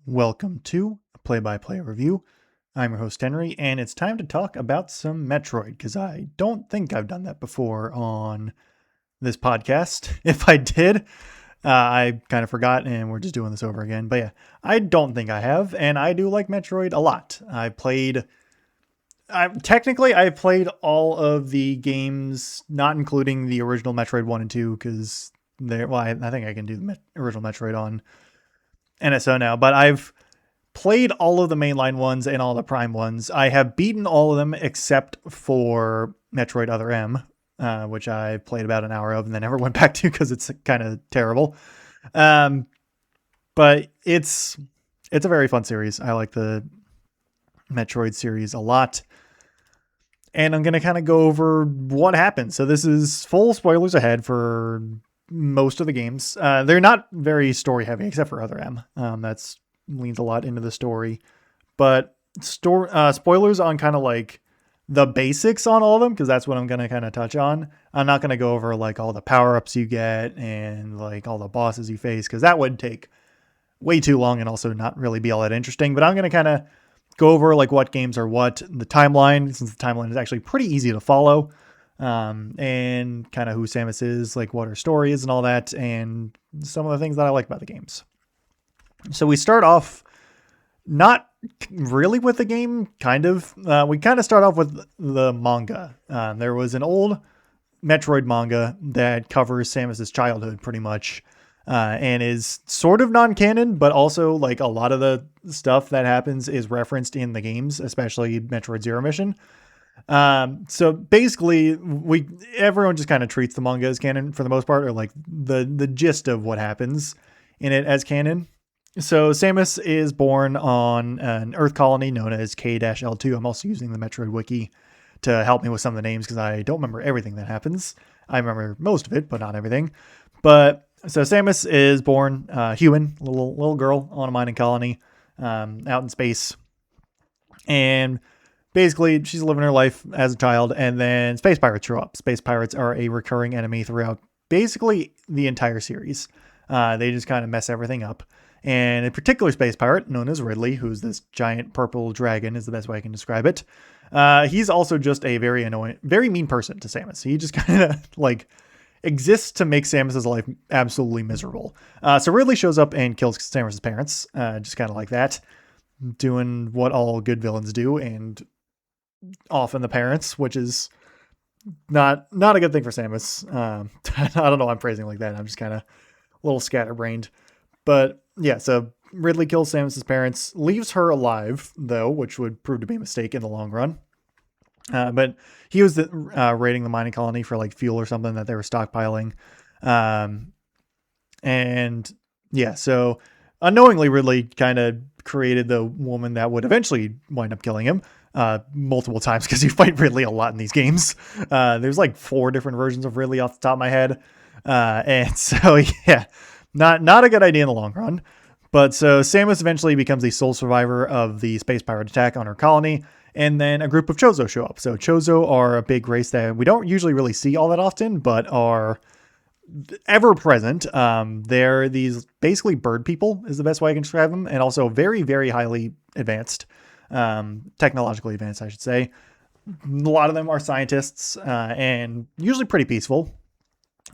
Welcome to a play-by-play review. I'm your host Henry, and it's time to talk about some Metroid, because I don't think I've done that before on this podcast. If I did, I kind of forgot, and we're just doing this over again. But yeah, I don't think I have, and I do like Metroid a lot. I played all of the games, not including the original Metroid 1 and 2, because I think I can do the original Metroid on NSO now, but I've played all of the mainline ones and all the Prime ones. I have beaten all of them except for Metroid Other M, which I played about an hour of and then never went back to because it's kind of terrible. Um, but it's a very fun series. I like the Metroid series a lot. And I'm going to kind of go over what happened. So this is full spoilers ahead for most of the games. They're not very story heavy except for Other M. That's leans a lot into the story, but spoilers on kind of like the basics on all of them, because that's what I'm going to kind of touch on. I'm not going to go over like all the power-ups you get and like all the bosses you face, because that would take way too long and also not really be all that interesting. But I'm going to kind of go over like what games are what, the timeline, since the timeline is actually pretty easy to follow, and kind of who Samus is, like what her story is and all that, and some of the things that I like about the games. So we start off not really with the game, kind of. We kind of start off with the manga. There was an old Metroid manga that covers Samus's childhood pretty much, and is sort of non-canon, but also like a lot of the stuff that happens is referenced in the games, especially Metroid Zero Mission. So basically everyone just kind of treats the manga as canon for the most part, or like the gist of what happens in it as canon. So Samus is born on an Earth colony known as K-L2. I'm also using the Metroid wiki to help me with some of the names because I don't remember everything that happens. I remember most of it, but not everything. But so Samus is born human, little girl on a mining colony, out in space, and basically she's living her life as a child. And then space pirates show up. Space pirates are a recurring enemy throughout basically the entire series. They just kind of mess everything up. And a particular space pirate known as Ridley, who's this giant purple dragon, is the best way I can describe it. He's also just a very annoying, very mean person to Samus. He just kind of like exists to make Samus's life absolutely miserable. So Ridley shows up and kills Samus's parents, just kind of like that, doing what all good villains do, and often the parents, which is not a good thing for Samus. I don't know why I'm phrasing like that. I'm just kind of a little scatterbrained. But yeah, so Ridley kills Samus's parents, leaves her alive, though, which would prove to be a mistake in the long run. But he was raiding the mining colony for like fuel or something that they were stockpiling. And yeah, so unknowingly, Ridley kind of created the woman that would eventually wind up killing him multiple times, because you fight Ridley a lot in these games. There's like 4 different versions of Ridley off the top of my head. And so, yeah. Not a good idea in the long run. But so Samus eventually becomes the sole survivor of the space pirate attack on her colony, and then a group of Chozo show up. So Chozo are a big race that we don't usually really see all that often, but are ever present. They're these basically bird people is the best way I can describe them, and also very, very highly advanced, technologically advanced, I should say. A lot of them are scientists, and usually pretty peaceful.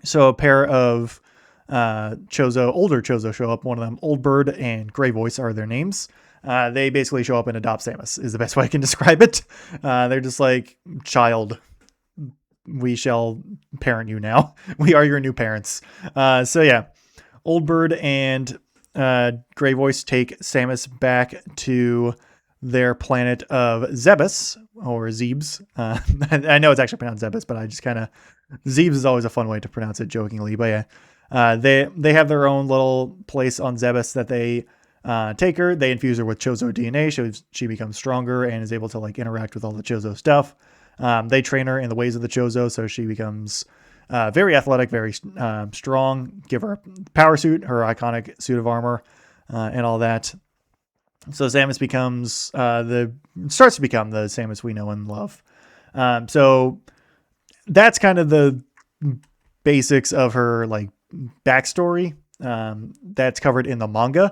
So a pair of older Chozo show up. One of them, Old Bird and Gray Voice, are their names. They basically show up and adopt Samus, is the best way I can describe it. They're just like, child, we shall parent you now. We are your new parents. So yeah, Old Bird and Gray Voice take Samus back to their planet of Zebes, or Zebes. I know it's actually pronounced Zebes, but I just kind of, Zebes is always a fun way to pronounce it jokingly. But yeah, they have their own little place on Zebes that they take her. They infuse her with Chozo DNA, so she becomes stronger and is able to like interact with all the Chozo stuff. They train her in the ways of the Chozo, so she becomes very athletic, very strong. Give her a power suit, her iconic suit of armor, and all that. So Samus starts to become the Samus we know and love. So that's kind of the basics of her like backstory. That's covered in the manga.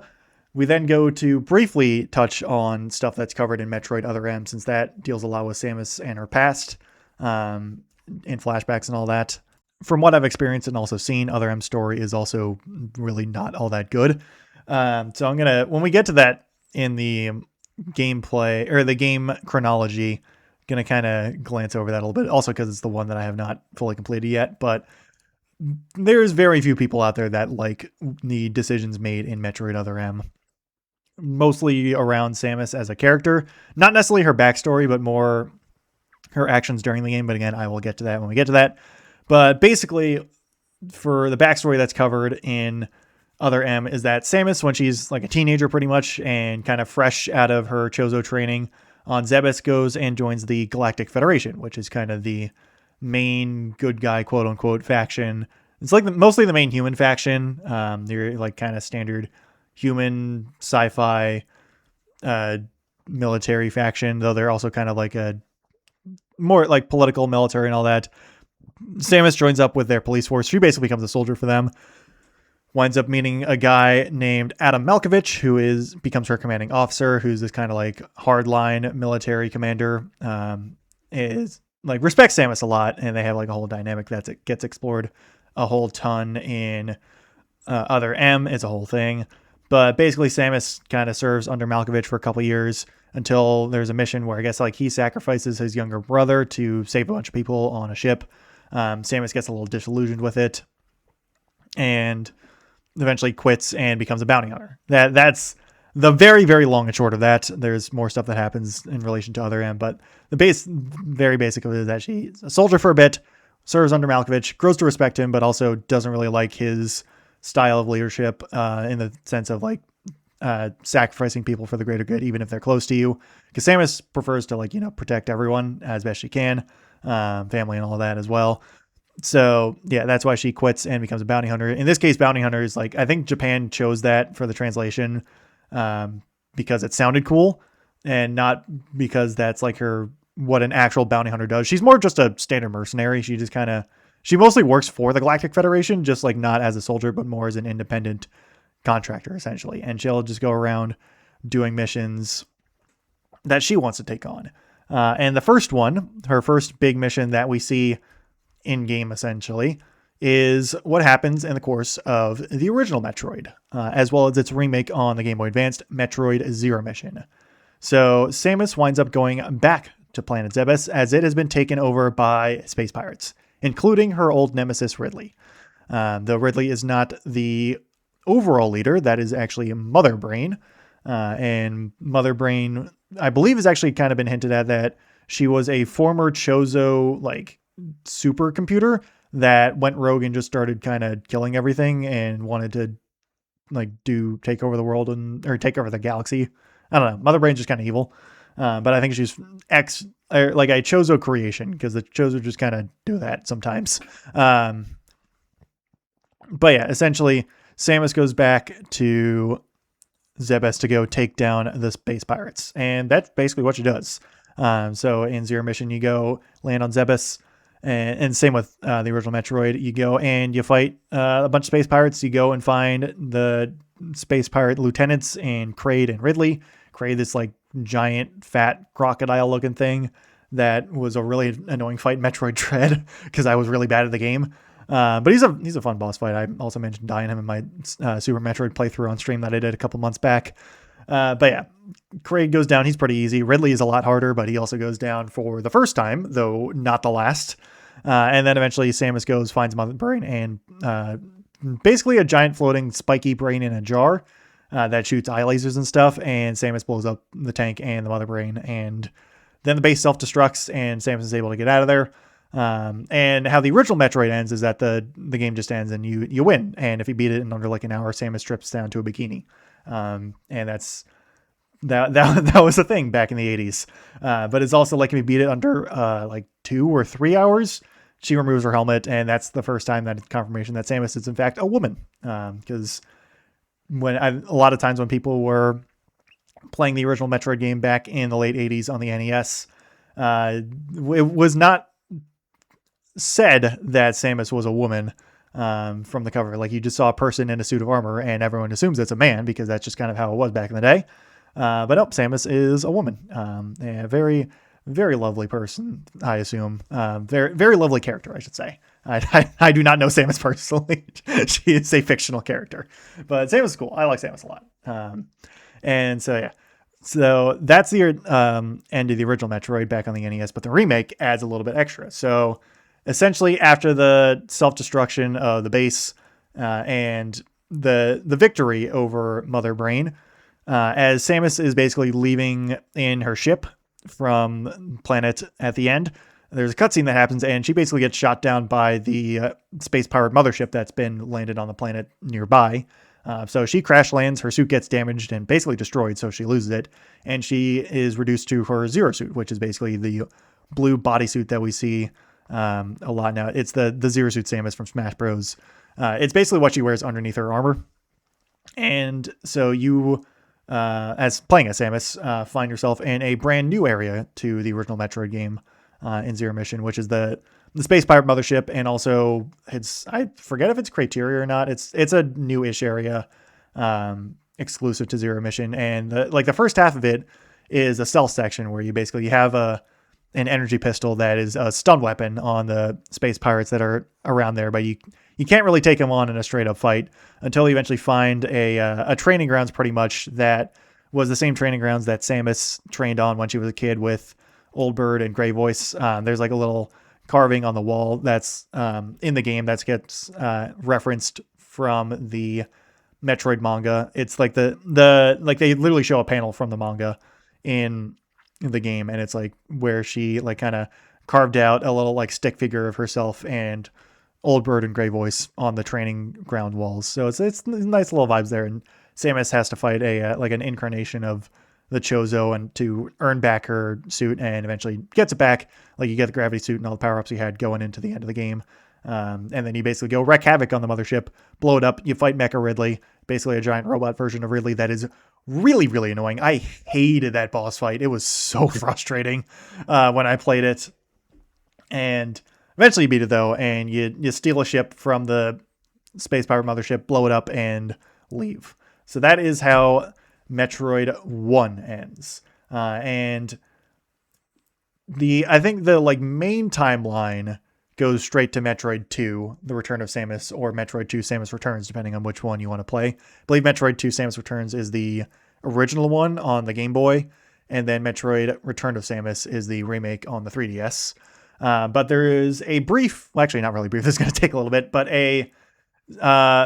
We then go to briefly touch on stuff that's covered in Metroid Other M, since that deals a lot with Samus and her past, in flashbacks and all that. From what I've experienced and also seen, Other M's story is also really not all that good. So I'm gonna, when we get to that in the gameplay or the game chronology, gonna kind of glance over that a little bit. Also because it's the one that I have not fully completed yet, but there's very few people out there that like the decisions made in Metroid Other M. Mostly around Samus as a character, not necessarily her backstory, but more her actions during the game. But again, I will get to that when we get to that. But basically, for the backstory that's covered in Other M is that Samus, when she's like a teenager pretty much and kind of fresh out of her Chozo training on Zebes, goes and joins the Galactic Federation, which is kind of the main good guy, quote unquote, faction. It's like mostly the main human faction. They're like kind of standard human sci-fi military faction, though they're also kind of like a more like political military and all that. Samus joins up with their police force. She basically becomes a soldier for them. Winds up meeting a guy named Adam Malkovich, who becomes her commanding officer, who's this kind of like hardline military commander. Is like respects Samus a lot, and they have like a whole dynamic that gets explored a whole ton in Other M. It's a whole thing. But basically, Samus kind of serves under Malkovich for a couple years until there's a mission where I guess like he sacrifices his younger brother to save a bunch of people on a ship. Samus gets a little disillusioned with it and eventually quits and becomes a bounty hunter. That's the very, very long and short of that. There's more stuff that happens in relation to Other M, but the very basic of it is that she's a soldier for a bit, serves under Malkovich, grows to respect him, but also doesn't really like his style of leadership in the sense of like sacrificing people for the greater good, even if they're close to you. Because Samus prefers to like, protect everyone as best she can, family and all that as well. So yeah, that's why she quits and becomes a bounty hunter. In this case, bounty hunter is like, I think Japan chose that for the translation because it sounded cool and not because that's like what an actual bounty hunter does. She's more just a standard mercenary. She mostly works for the Galactic Federation, just like not as a soldier, but more as an independent contractor, essentially. And she'll just go around doing missions that she wants to take on. And the first one, her first big mission that we see in game, essentially, is what happens in the course of the original Metroid, as well as its remake on the Game Boy Advance, Metroid Zero Mission. So Samus winds up going back to Planet Zebes as it has been taken over by space pirates, including her old nemesis Ridley. Though Ridley is not the overall leader, that is actually Mother Brain. And Mother Brain, I believe, has actually kind of been hinted at that she was a former Chozo like supercomputer that went rogue and just started kind of killing everything and wanted to like take over the world or take over the galaxy. I don't know. Mother Brain's just kind of evil. But I think she's like a Chozo creation because the Chozo just kind of do that sometimes. But yeah, essentially Samus goes back to Zebes to go take down the space pirates. And that's basically what she does. So in Zero Mission, you go land on Zebes. And same with the original Metroid. You go and you fight a bunch of space pirates. You go and find the space pirate lieutenants and Kraid and Ridley. Kraid, this like giant, fat, crocodile-looking thing that was a really annoying fight in Metroid Dread because I was really bad at the game. But he's a fun boss fight. I also mentioned dying him in my Super Metroid playthrough on stream that I did a couple months back. But yeah, Kraid goes down. He's pretty easy. Ridley is a lot harder, but he also goes down for the first time, though not the last. And then eventually Samus finds Mother Brain and basically a giant floating spiky brain in a jar that shoots eye lasers and stuff. And Samus blows up the tank and the Mother Brain. And then the base self-destructs and Samus is able to get out of there. And how the original Metroid ends is that the game just ends and you win. And if you beat it in under like an hour, Samus strips down to a bikini. And that was a thing back in the 80s. But it's also like if you beat it under like 2 or 3 hours, she removes her helmet, and that's the first time that it's confirmation that Samus is in fact a woman. Because a lot of times when people were playing the original Metroid game back in the late 80s on the NES, it was not said that Samus was a woman. from the cover. Like you just saw a person in a suit of armor, and everyone assumes it's a man because that's just kind of how it was back in the day. But nope, Samus is a woman. A very, very lovely person, I assume. Very, very lovely character, I should say. I do not know Samus personally. She is a fictional character, but Samus is cool. I like Samus a lot. And so yeah, so that's the end of the original Metroid back on the NES, but the remake adds a little bit extra. So essentially, after the self-destruction of the base and the victory over Mother Brain, as Samus is basically leaving in her ship from planet at the end, there's a cutscene that happens, and she basically gets shot down by the space pirate mothership that's been landed on the planet nearby. So she crash lands, her suit gets damaged and basically destroyed, so she loses it, and she is reduced to her Zero suit, which is basically the blue bodysuit that we see a lot now. It's the Zero suit Samus from Smash Bros. It's basically what she wears underneath her armor. And so you, as playing as Samus, find yourself in a brand new area to the original Metroid game in Zero Mission, which is the space pirate mothership, and also I forget if it's Criteria or not. It's a new-ish area exclusive to Zero Mission, and the first half of it is a stealth section where you have an energy pistol that is a stun weapon on the space pirates that are around there, but you can't really take them on in a straight up fight until you eventually find a training grounds, pretty much, that was the same training grounds that Samus trained on when she was a kid with Old Bird and Grey Voice. There's like a little carving on the wall that's in the game that gets referenced from the Metroid manga. It's like they literally show a panel from the manga in the game, and it's like where she like kind of carved out a little like stick figure of herself and Old Bird and Grey Voice on the training ground walls. So it's nice little vibes there. And Samus has to fight an incarnation of the Chozo and to earn back her suit, and eventually gets it back. Like you get the gravity suit and all the power-ups you had going into the end of the game. And then you basically go wreak havoc on the mothership, blow it up. You fight Mecha Ridley, basically a giant robot version of Ridley that is really, really annoying. I hated that boss fight. It was so frustrating when I played it. And eventually you beat it though, and you steal a ship from the space pirate mothership, blow it up, and leave. So that is how Metroid 1 ends. And I think the main timeline goes straight to Metroid 2, The Return of Samus, or Metroid 2 Samus Returns, depending on which one you want to play. I believe Metroid 2 Samus Returns is the original one on the Game Boy, and then Metroid Return of Samus is the remake on the 3DS. But there is a brief, well, actually not really brief, this is going to take a little bit, but a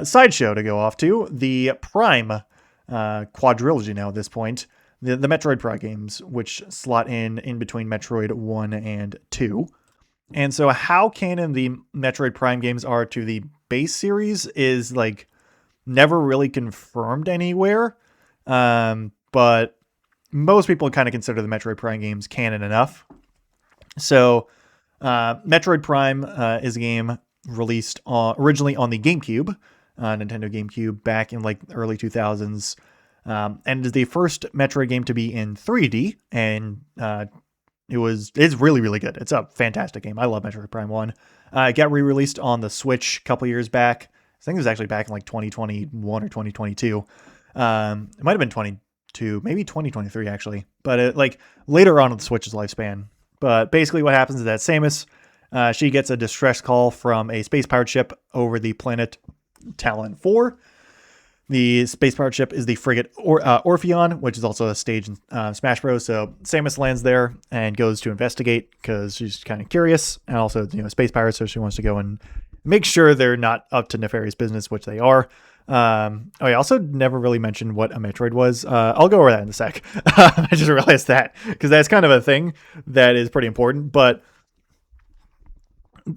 sideshow to go off to, the Prime quadrilogy now at this point, the Metroid Prime games, which slot in between Metroid 1 and 2. And so how canon the Metroid Prime games are to the base series is never really confirmed anywhere. But most people kind of consider the Metroid Prime games canon enough. So Metroid Prime is a game released originally on the GameCube, Nintendo GameCube, back in the early 2000s. And is the first Metroid game to be in 3D, and it's really, really good. It's a fantastic game. I love Metroid Prime 1. It got re-released on the Switch a couple years back. I think it was actually back in 2021 or 2022. It might have been 22, maybe 2023 actually, but later on in the Switch's lifespan. But basically what happens is that Samus, she gets a distress call from a space pirate ship over the planet Talon 4. The space pirate ship is the frigate Orpheon, which is also a stage in Smash Bros. So Samus lands there and goes to investigate because she's kind of curious, and also space pirates, so she wants to go and make sure they're not up to nefarious business, which they are. I also never really mentioned what a Metroid was. I'll go over that in a sec. I just realized that because that's kind of a thing that is pretty important. But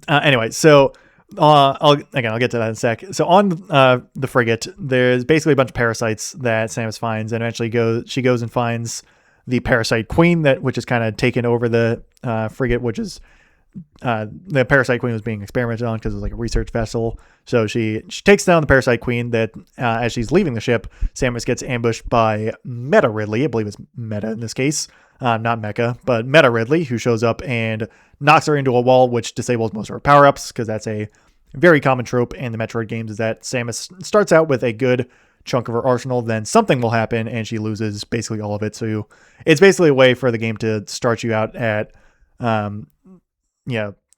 anyway, so. I'll get to that in a sec. So on the frigate, there's basically a bunch of parasites that Samus finds, and eventually she goes and finds the parasite queen which is kind of taken over the frigate, which is the parasite queen was being experimented on because it was a research vessel. So she takes down the parasite queen. That as she's leaving the ship, Samus gets ambushed by Meta Ridley. I believe it's Meta in this case, not Mecha, but Meta Ridley, who shows up and knocks her into a wall, which disables most of her power-ups because that's a very common trope in the Metroid games is that Samus starts out with a good chunk of her arsenal, then something will happen and she loses basically all of it. So it's basically a way for the game to start you out at,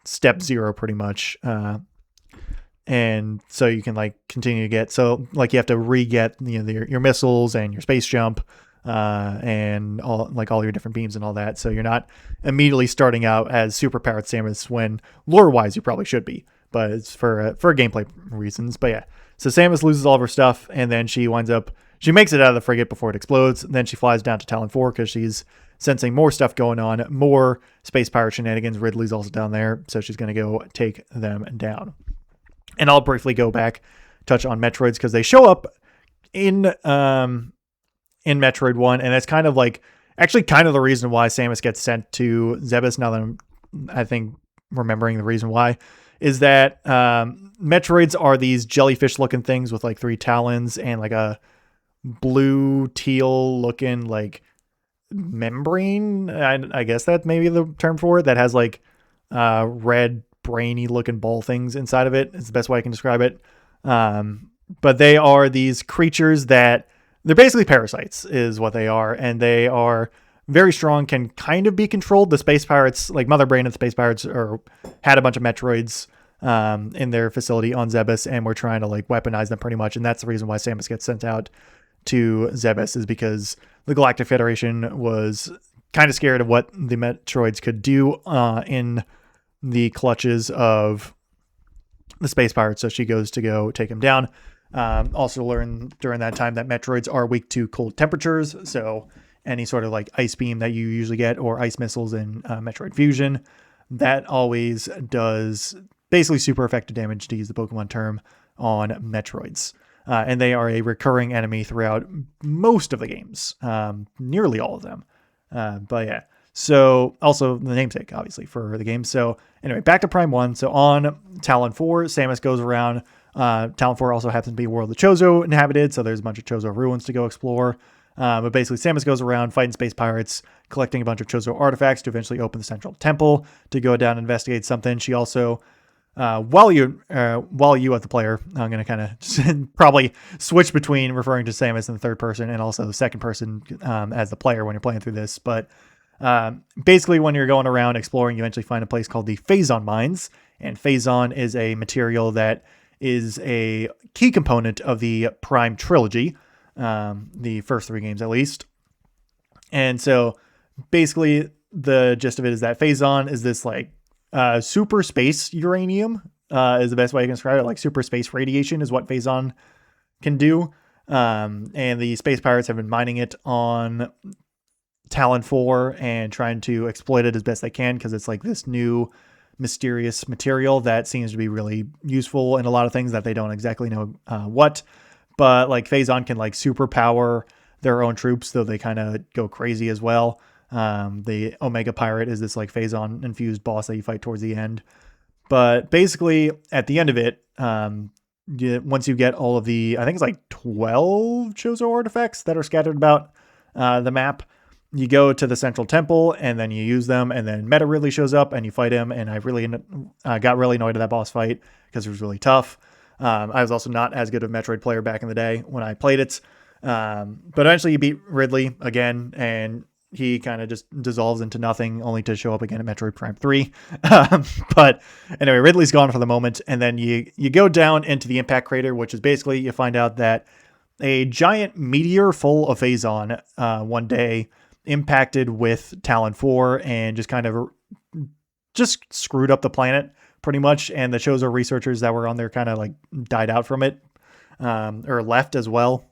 step zero pretty much. And so you can like continue to get, so like you have to re-get your missiles and your space jump, and all your different beams and all that. So you're not immediately starting out as super powered Samus when lore wise you probably should be, but it's for gameplay reasons. But yeah, so Samus loses all of her stuff, and then she makes it out of the frigate before it explodes. Then she flies down to Talon 4 because she's sensing more stuff going on, more space pirate shenanigans. Ridley's also down there, so she's going to go take them down. And I'll briefly go back, touch on Metroids because they show up in Metroid 1, and that's kind of the reason why Samus gets sent to Zebes. Now that I'm remembering the reason why, is that Metroids are these jellyfish-looking things with like 3 talons and like a blue teal looking like membrane. I guess that may be the term for it. That has like red brainy looking ball things inside of it. It's the best way I can describe it. But they are these creatures that they're basically parasites is what they are. And they are very strong, can kind of be controlled. The space pirates, like Mother Brain and Space Pirates, had a bunch of Metroids in their facility on Zebes, and we're trying to like weaponize them pretty much. And that's the reason why Samus gets sent out to Zebes, is because the Galactic Federation was kind of scared of what the Metroids could do in the clutches of the space pirates. So she goes to go take him down. Also learn during that time that Metroids are weak to cold temperatures. So any sort of like ice beam that you usually get, or ice missiles in Metroid Fusion, that always does basically super effective damage, to use the Pokemon term, on Metroids. And they are a recurring enemy throughout most of the games, nearly all of them. But yeah. So also the namesake, obviously, for the game. So anyway, back to Prime 1. So on Talon 4, Samus goes around. Talon 4 also happens to be a world of Chozo inhabited, so there's a bunch of Chozo ruins to go explore. But basically, Samus goes around fighting space pirates, collecting a bunch of Chozo artifacts to eventually open the central temple to go down and investigate something. She also, while you as the player, I'm going to kind of probably switch between referring to Samus in the third person and also the second person as the player when you're playing through this. But basically, when you're going around exploring, you eventually find a place called the Phazon Mines, and Phazon is a material that is a key component of the Prime trilogy, the first 3 games at least. And so basically the gist of it is that Phazon is this like super space uranium, is the best way I can describe it. Like super space radiation is what Phazon can do. And the space pirates have been mining it on Talon 4 and trying to exploit it as best they can, because it's like this new mysterious material that seems to be really useful in a lot of things that they don't exactly know what. But like Phazon can like superpower their own troops, though they kind of go crazy as well. The Omega Pirate is this like Phazon infused boss that you fight towards the end. But basically at the end of it, once you get all of the, I think it's like 12 Chozo artifacts that are scattered about the map, you go to the central temple and then you use them, and then Meta Ridley shows up and you fight him. And I really got really annoyed at that boss fight because it was really tough. I was also not as good of a Metroid player back in the day when I played it. But eventually you beat Ridley again, and he kind of just dissolves into nothing, only to show up again at Metroid Prime 3. But anyway, Ridley's gone for the moment. And then you go down into the impact crater, which is basically, you find out that a giant meteor full of Phazon one day impacted with Talon 4 and just kind of just screwed up the planet pretty much. And the Chozo researchers that were on there kind of like died out from it, or left as well.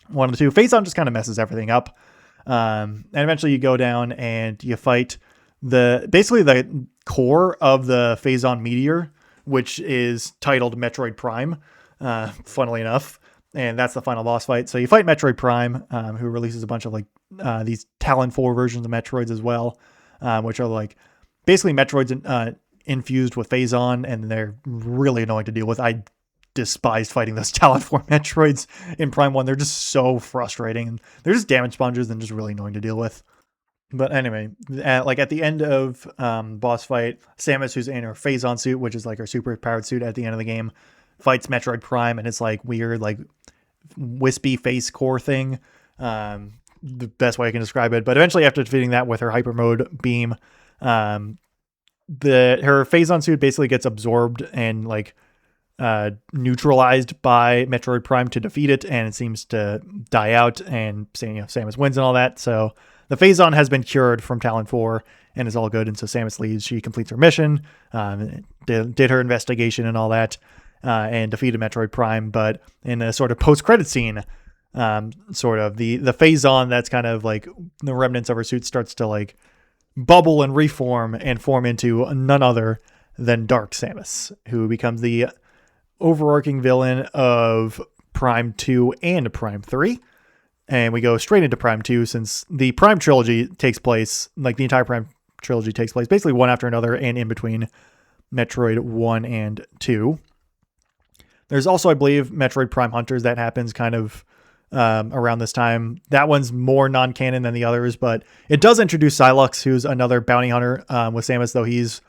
One of the two. Phazon just kind of messes everything up. And eventually you go down and you fight basically the core of the Phazon meteor, which is titled Metroid Prime, funnily enough. And that's the final boss fight. So you fight Metroid Prime, who releases a bunch of like these Talon 4 versions of Metroids as well, which are like basically Metroids infused with Phazon, and they're really annoying to deal with. I despised fighting those Talon 4 Metroids in Prime 1. They're just so frustrating, and they're just damage sponges and just really annoying to deal with. But anyway, at the end of boss fight, Samus, who's in her Phazon suit, which is like her super powered suit at the end of the game, fights Metroid Prime, and it's like weird, like wispy face core thing. The best way I can describe it. But eventually, after defeating that with her hyper mode beam, um, her Phazon suit basically gets absorbed and like neutralized by Metroid Prime to defeat it, and it seems to die out, and Samus wins and all that. So the Phazon has been cured from Talon 4 and is all good, and so Samus leaves. She completes her mission, did her investigation and all that, and defeated Metroid Prime. But in a sort of post-credit scene, sort of the Phazon that's kind of like the remnants of her suit starts to like bubble and reform and form into none other than Dark Samus, who becomes the overarching villain of Prime 2 and Prime 3. And we go straight into Prime 2 since the Prime trilogy takes place, like the entire Prime trilogy takes place basically one after another and in between Metroid 1 and 2. There's also, I believe, Metroid Prime Hunters that happens kind of around this time. That one's more non-canon than the others, but it does introduce Psylocke, who's another bounty hunter with Samus, though he's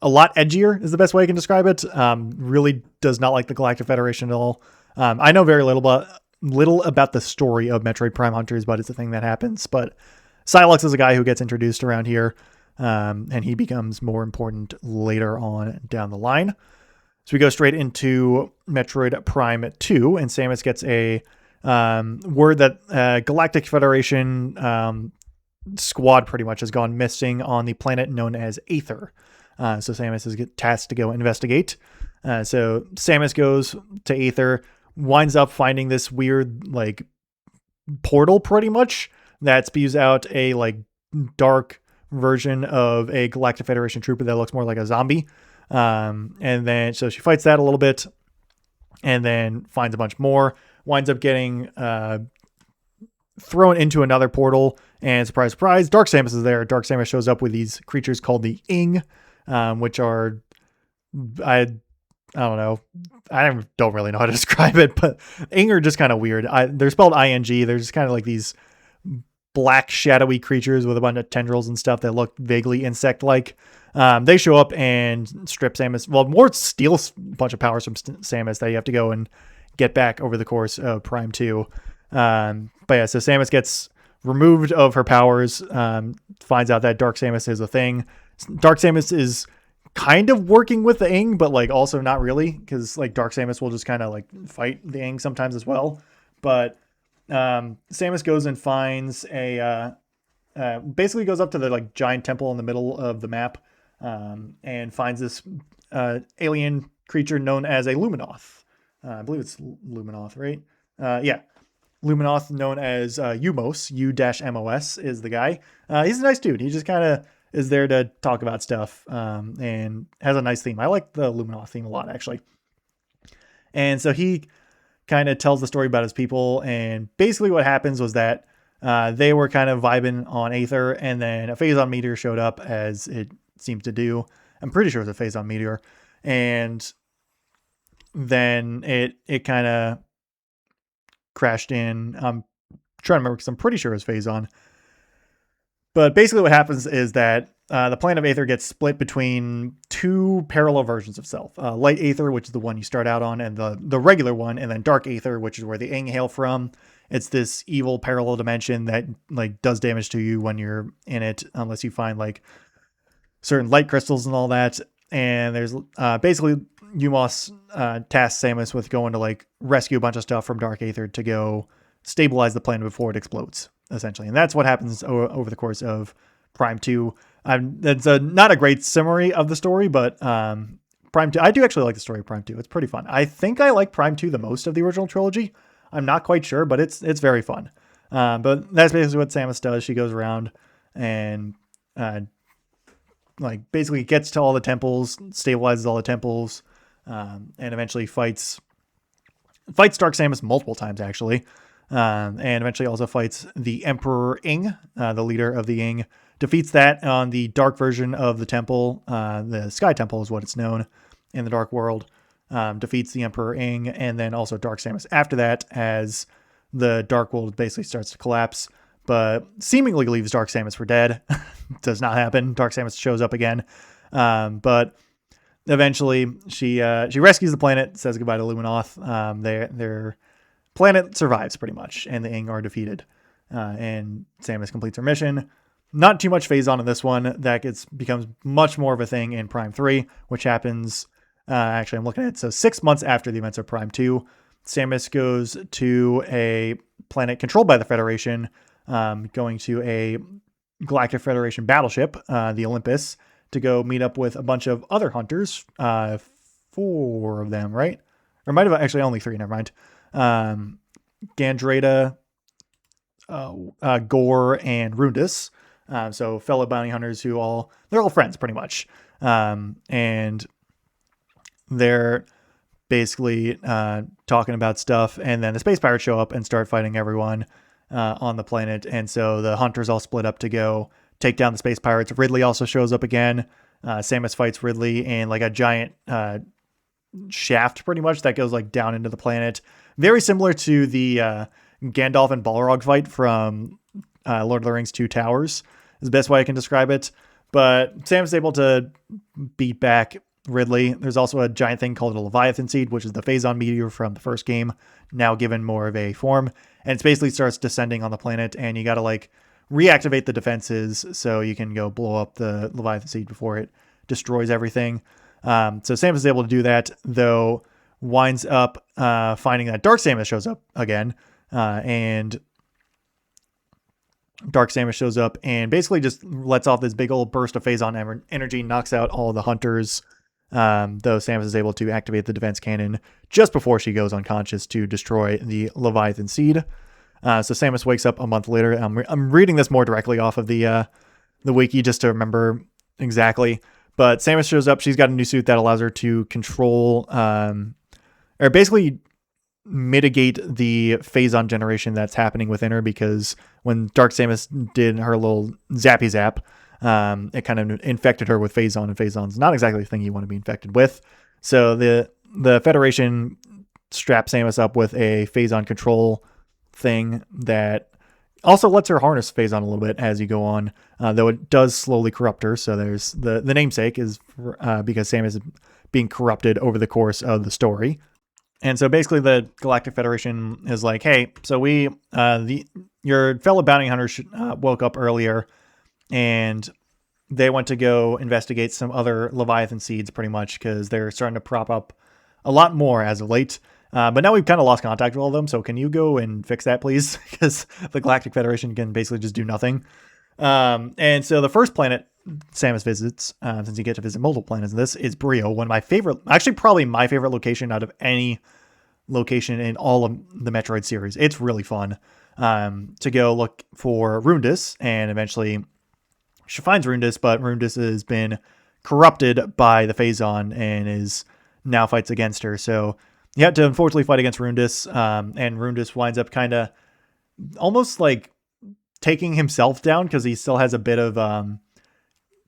a lot edgier is the best way I can describe it. Really does not like the Galactic Federation at all. I know very little about the story of Metroid Prime Hunters, but it's a thing that happens. But Psylocke is a guy who gets introduced around here, and he becomes more important later on down the line. So we go straight into Metroid Prime 2, and Samus gets a word that Galactic Federation squad pretty much has gone missing on the planet known as Aether. So Samus is tasked to go investigate. So Samus goes to Aether, winds up finding this weird like portal pretty much that spews out a like dark version of a Galactic Federation trooper that looks more like a zombie. And then so she fights that a little bit and then finds a bunch more, winds up getting thrown into another portal, and surprise, surprise, Dark Samus is there. Dark Samus shows up with these creatures called the Ing, which are, I don't know. I don't really know how to describe it, but Ing are just kind of weird. They're spelled ING. They're just kind of like these black shadowy creatures with a bunch of tendrils and stuff that look vaguely insect-like. They show up and strip Samus. Well, more steal a bunch of powers from Samus that you have to go and get back over the course of Prime 2. But yeah, so Samus gets removed of her powers, finds out that Dark Samus is a thing. Dark Samus is kind of working with the Ing, but like also not really, because like Dark Samus will just kind of like fight the Ing sometimes as well. But Samus goes and finds basically goes up to the like giant temple in the middle of the map, and finds this alien creature known as a Luminoth. I believe it's Luminoth, right? Yeah. Luminoth, known as Umos, U-MOS is the guy. He's a nice dude. He just kind of is there to talk about stuff, and has a nice theme. I like the Luminoth theme a lot, actually. And so he kind of tells the story about his people, and basically what happens was that they were kind of vibing on Aether, and then a Phazon meteor showed up, as it seems to do. I'm pretty sure it was a Phazon meteor. And then it kind of crashed in. I'm trying to remember because I'm pretty sure it was Phazon. But basically what happens is that the planet of Aether gets split between two parallel versions of self. Light Aether, which is the one you start out on, and the regular one, and then Dark Aether, which is where the Ing hail from. It's this evil parallel dimension that like does damage to you when you're in it, unless you find like certain light crystals and all that. And there's basically Umos tasks Samus with going to like rescue a bunch of stuff from Dark Aether to go stabilize the planet before it explodes, essentially. And that's what happens over the course of Prime 2. That's not a great summary of the story, but Prime 2, I do actually like the story of Prime 2. It's pretty fun. I think I like Prime 2 the most of the original trilogy. I'm not quite sure, but it's very fun. But that's basically what Samus does. She goes around and like basically gets to all the temples, stabilizes all the temples, and eventually fights Dark Samus multiple times, actually. And eventually also fights the Emperor Ing, the leader of the Ing, defeats that on the dark version of the temple. The Sky Temple is what it's known in the Dark World. Defeats the Emperor Ing, and then also Dark Samus after that, as the Dark World basically starts to collapse. but seemingly leaves Dark Samus for dead. Does not happen. Dark Samus shows up again, but eventually she rescues the planet, says goodbye to Luminoth. Their planet survives pretty much, and the Aang are defeated, and Samus completes her mission. Not too much Phazon in this one. That becomes much more of a thing in Prime 3, which happens. Actually, I'm looking at it. So 6 months after the events of Prime 2, Samus goes to a planet controlled by the Federation, going to a Galactic Federation battleship, the Olympus, to go meet up with a bunch of other hunters. 4 of them, right? Or might have actually only 3, never mind. Gandrada, Gore, and Rundus. So fellow bounty hunters they're all friends pretty much. And they're basically talking about stuff, and then the space pirates show up and start fighting everyone on the planet. And so the hunters all split up to go take down the space pirates. Ridley also shows up again. Samus fights Ridley in like a giant shaft pretty much that goes like down into the planet. Very similar to the Gandalf and Balrog fight from Lord of the Rings 2 Towers is the best way I can describe it. But Samus is able to beat back Ridley. There's also a giant thing called a Leviathan Seed, which is the Phazon meteor from the first game, now given more of a form. And it basically starts descending on the planet, and you got to like reactivate the defenses so you can go blow up the Leviathan Seed before it destroys everything. So Samus is able to do that, though winds up finding that Dark Samus shows up again, and Dark Samus shows up and basically just lets off this big old burst of Phazon energy, knocks out all the hunters, though Samus is able to activate the defense cannon just before she goes unconscious to destroy the Leviathan Seed. So Samus wakes up a month later. I'm reading this more directly off of the wiki just to remember exactly. But Samus shows up. She's got a new suit that allows her to control, or basically mitigate the Phazon generation that's happening within her, because when Dark Samus did her little zappy zap, it kind of infected her with Phazon, and Phazon's not exactly the thing you want to be infected with. So the Federation straps Samus up with a Phazon control thing that also lets her harness Phazon a little bit as you go on, though it does slowly corrupt her. So there's the namesake is because Samus is being corrupted over the course of the story. And so basically the Galactic Federation is like, hey, so your fellow bounty hunters woke up earlier, and they went to go investigate some other Leviathan seeds pretty much because they're starting to prop up a lot more as of late. But now we've kind of lost contact with all of them. So can you go and fix that, please? Because the Galactic Federation can basically just do nothing. And so the first planet Samus visits, since you get to visit multiple planets in this, is Brio, one of my favorite, actually probably my favorite location out of any location in all of the Metroid series. It's really fun to go look for Rundus, and eventually she finds Rundus, but Rundus has been corrupted by the Phazon and is now fights against her. So you have to unfortunately fight against Rundus, and Rundus winds up kind of almost like taking himself down because he still has a bit of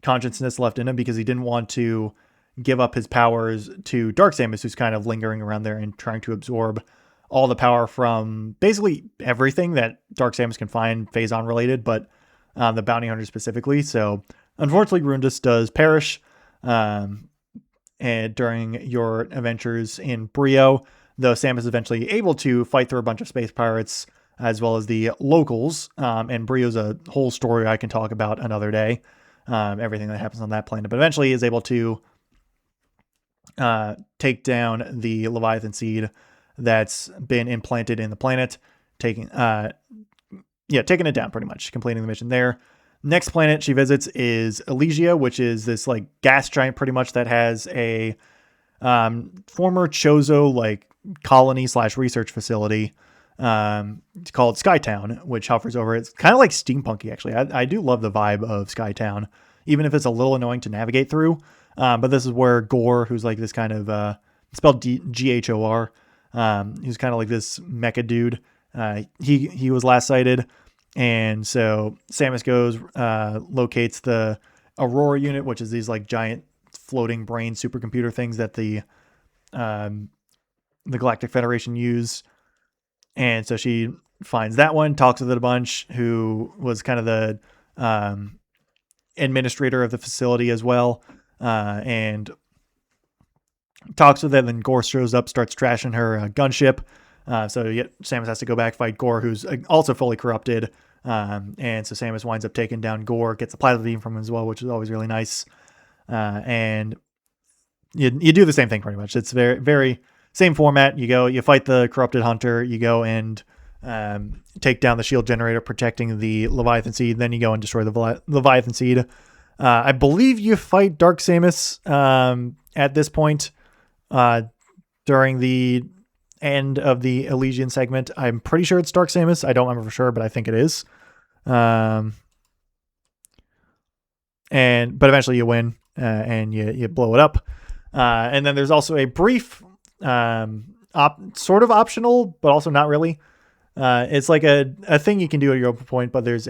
consciousness left in him, because he didn't want to give up his powers to Dark Samus, who's kind of lingering around there and trying to absorb all the power from basically everything that Dark Samus can find Phazon related, but the bounty hunter specifically. So unfortunately, Rundus does perish and during your adventures in Brio, though Samus is eventually able to fight through a bunch of space pirates as well as the locals. And Brio's a whole story I can talk about another day. Everything that happens on that planet, but eventually is able to take down the Leviathan Seed that's been implanted in the planet, taking it down pretty much, completing the mission there. Next planet she visits is Elysia, which is this like gas giant pretty much that has a former Chozo like colony / research facility called Skytown, which hovers over it. It's kind of like steampunky, actually. I do love the vibe of Skytown, even if it's a little annoying to navigate through. But this is where Gore, who's like this kind of spelled Ghor, who's kind of like this mecha dude. He was last sighted, and so Samus goes, locates the Aurora unit, which is these like giant floating brain supercomputer things that the Galactic Federation use. And so she finds that one, talks with it a bunch, who was kind of the administrator of the facility as well, and talks with it. Then Gore shows up, starts trashing her gunship. So Samus has to go back, fight Gore, who's also fully corrupted. And so Samus winds up taking down Gore, gets the plasma beam from him as well, which is always really nice. And you do the same thing pretty much. It's very, very same format. You go, you fight the corrupted hunter, you go and take down the shield generator protecting the Leviathan seed. Then you go and destroy the Leviathan seed. I believe you fight Dark Samus at this point during the end of the Elysian segment. I'm pretty sure it's Dark Samus. I don't remember for sure, but I think it is. But eventually you win and you blow it up. And then there's also a brief, sort of optional, but also not really. It's like a thing you can do at your open point, but there's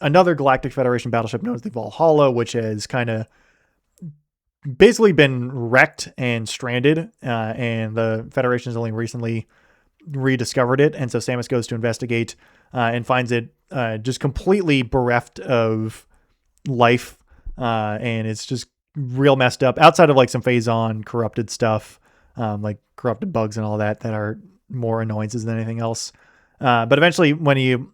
another Galactic Federation battleship known as the Valhalla, which has kind of basically been wrecked and stranded, and the Federation has only recently rediscovered it. And so Samus goes to investigate and finds it just completely bereft of life, and it's just real messed up outside of like some Phazon corrupted stuff, like corrupted bugs and all that are more annoyances than anything else. But eventually when you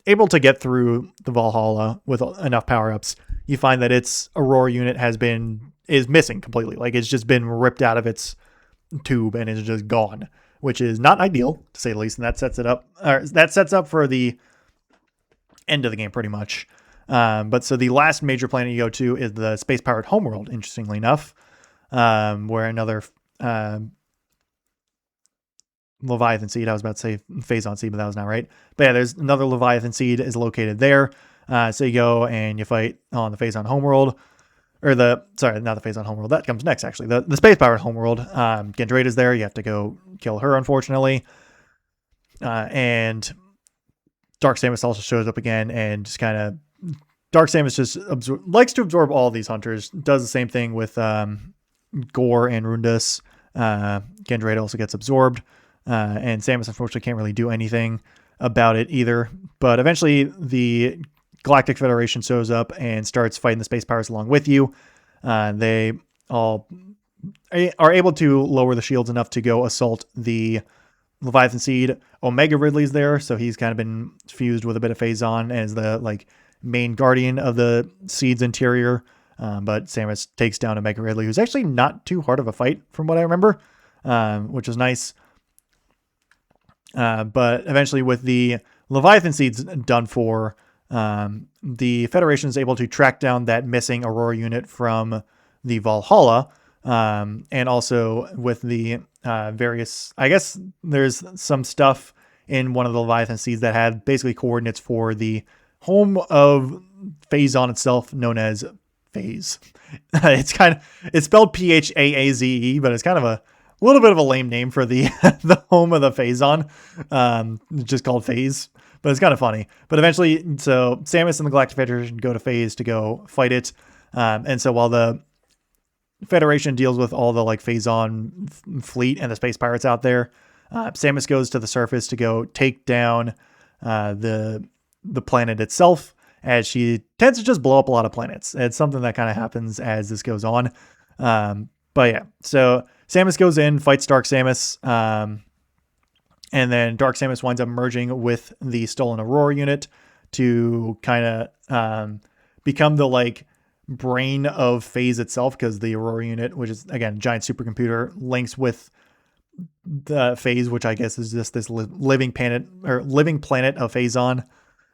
able to get through the Valhalla with enough power-ups, you find that its Aurora unit is missing completely. Like it's just been ripped out of its tube and is just gone, which is not ideal to say the least. And that sets up for the end of the game pretty much. But so the last major planet you go to is the space-powered homeworld, interestingly enough, where another Leviathan seed, I was about to say Phazon seed, but that was not right. But yeah, there's another Leviathan seed is located there. So you go and you fight on the Phazon homeworld, or not the Phazon homeworld. That comes next, actually. The space-powered homeworld. Gendrada's there. You have to go kill her, unfortunately. And Dark Samus also shows up again and just kind of... Dark Samus just likes to absorb all these hunters. Does the same thing with Gore and Rundus. Gendrada also gets absorbed. And Samus, unfortunately, can't really do anything about it either. But eventually, the Galactic Federation shows up and starts fighting the space powers along with you. They all are able to lower the shields enough to go assault the Leviathan seed. Omega Ridley's there, so he's kind of been fused with a bit of Phazon as the main guardian of the seed's interior. But Samus takes down Omega Ridley, who's actually not too hard of a fight from what I remember, which is nice. But eventually, with the Leviathan seeds done for, the Federation is able to track down that missing Aurora unit from the Valhalla, and also with the various... I guess there's some stuff in one of the Leviathan seeds that had basically coordinates for the home of Phazon itself, known as Phase. It's spelled Phaaze, but it's kind of a little bit of a lame name for the the home of the Phazon, just called Phase, but it's kind of funny. But eventually, so Samus and the Galactic Federation go to Phase to go fight it, and so while the Federation deals with all the Phazon fleet and the space pirates out there, Samus goes to the surface to go take down the planet itself, as she tends to just blow up a lot of planets. It's something that kind of happens as this goes on. But yeah, so Samus goes in, fights Dark Samus, and then Dark Samus winds up merging with the stolen Aurora unit to kind of become the brain of Phase itself, because the Aurora unit, which is again giant supercomputer, links with the Phase, which I guess is just this living planet of Phazon.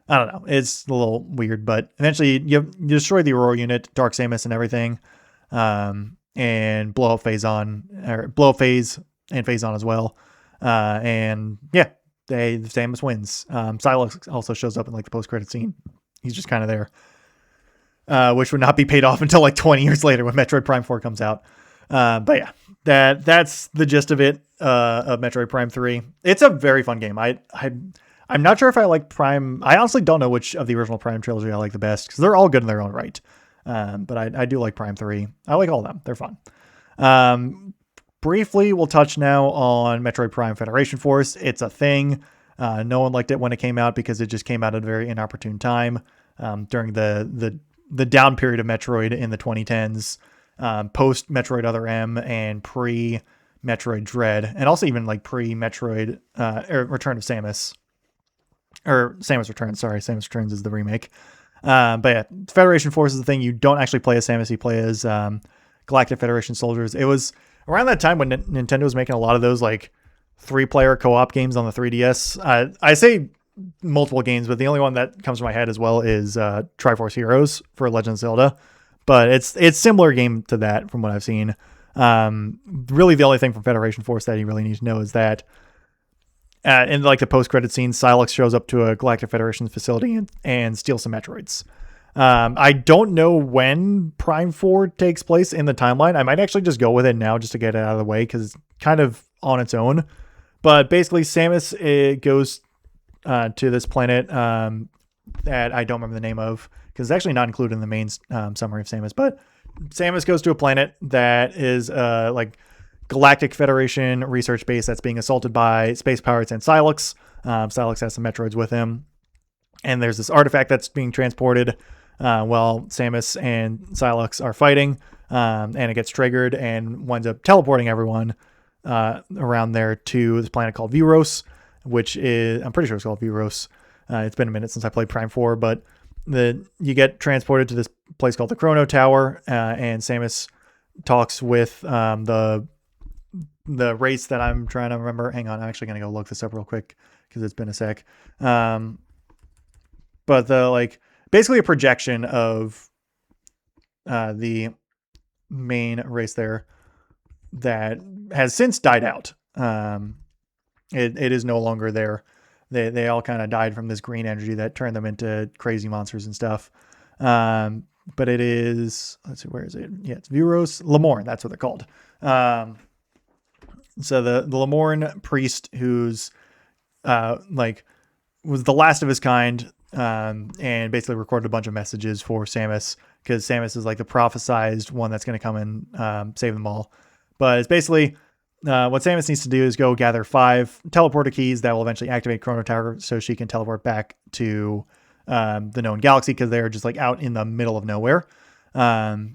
I don't know. It's a little weird, but eventually you destroy the Aurora unit, Dark Samus and everything, and blow up Phase and Phazon as well. And yeah, Samus wins. Psylocke also shows up in the post-credit scene. He's just kind of there, which would not be paid off until 20 years later when Metroid Prime 4 comes out. But yeah, that's the gist of it, of Metroid Prime 3. It's a very fun game. I'm not sure if I like Prime. I honestly don't know which of the original Prime trilogy I like the best, because they're all good in their own right. But I do like Prime 3. I like all of them. They're fun. Briefly, we'll touch now on Metroid Prime Federation Force. It's a thing. No one liked it when it came out because it just came out at a very inopportune time during the down period of Metroid in the 2010s, post Metroid Other M and pre Metroid Dread, and also even like pre Metroid Return of Samus, or Samus Returns. Sorry, Samus Returns is the remake. But yeah, Federation Force is the thing. You don't actually play as Samus, you play as Galactic Federation soldiers. It was around that time when Nintendo was making a lot of those like 3-player co-op games on the 3DS. I say multiple games, but the only one that comes to my head as well is Triforce Heroes for Legend of Zelda. But it's similar game to that from what I've seen. Really, the only thing from Federation Force that you really need to know is that in like the post-credit scene, Sylux shows up to a Galactic Federation facility and steals some Metroids. I don't know when Prime 4 takes place in the timeline. I might actually just go with it now just to get it out of the way because it's kind of on its own. But basically, Samus goes to this planet that I don't remember the name of because it's actually not included in the main summary of Samus. But Samus goes to a planet that is like Galactic Federation research base that's being assaulted by space pirates and Sylux. Sylux has some Metroids with him. And there's this artifact that's being transported while Samus and Sylux are fighting. And it gets triggered and winds up teleporting everyone around there to this planet called Vuros, which is, I'm pretty sure it's called Vuros. It's been a minute since I played Prime 4, but you get transported to this place called the Chrono Tower, and Samus talks with the race that I'm trying to remember. Hang on, I'm actually going to go look this up real quick because it's been a sec. But basically a projection of the main race there that has since died out. It is no longer there. They all kind of died from this green energy that turned them into crazy monsters and stuff. But it is, let's see, where is it? Yeah, it's Vuros, Lemorn, that's what they're called. So the Lemorn priest who's was the last of his kind, and basically recorded a bunch of messages for Samus because Samus is like the prophesized one that's going to come and save them all. But it's basically what Samus needs to do is go gather 5 teleporter keys that will eventually activate Chrono Tower so she can teleport back to the known galaxy because they're just like out in the middle of nowhere. But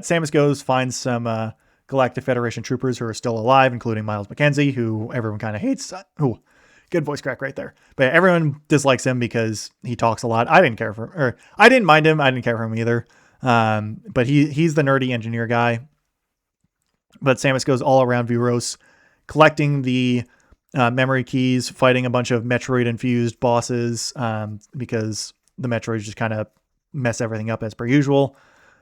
Samus goes, finds some Galactic Federation troopers who are still alive, including Miles McKenzie, who everyone kind of hates. Ooh, good voice crack right there. But everyone dislikes him because he talks a lot. I didn't mind him. I didn't care for him either. But he's the nerdy engineer guy. But Samus goes all around Vuros, collecting the memory keys, fighting a bunch of Metroid-infused bosses because the Metroids just kind of mess everything up as per usual.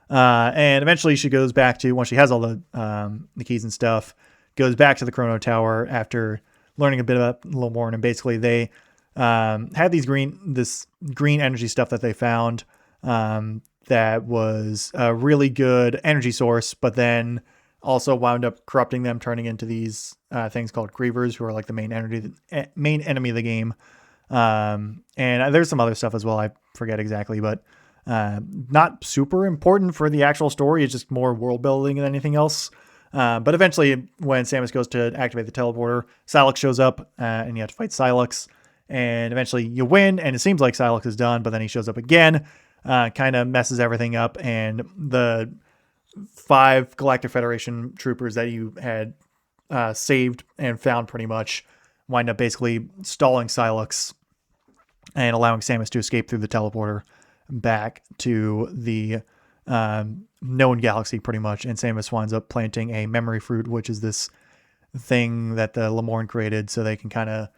And eventually she goes back to, once she has all the keys and stuff, goes back to the Chrono Tower after learning a bit about Lemorn. And basically they had this green energy stuff that they found that was a really good energy source, but then also wound up corrupting them, turning into these things called Grievers, who are like the main enemy of the game. And there's some other stuff as well. I forget exactly, but not super important for the actual story. It's just more world building than anything else. But eventually, when Samus goes to activate the teleporter, Sylux shows up, and you have to fight Sylux. And eventually, you win, and it seems like Sylux is done. But then he shows up again, kind of messes everything up, and the 5 Galactic Federation troopers that you had saved and found pretty much wind up basically stalling Sylux and allowing Samus to escape through the teleporter back to the known galaxy pretty much. And Samus winds up planting a memory fruit, which is this thing that the Lemorn created so they can kind of,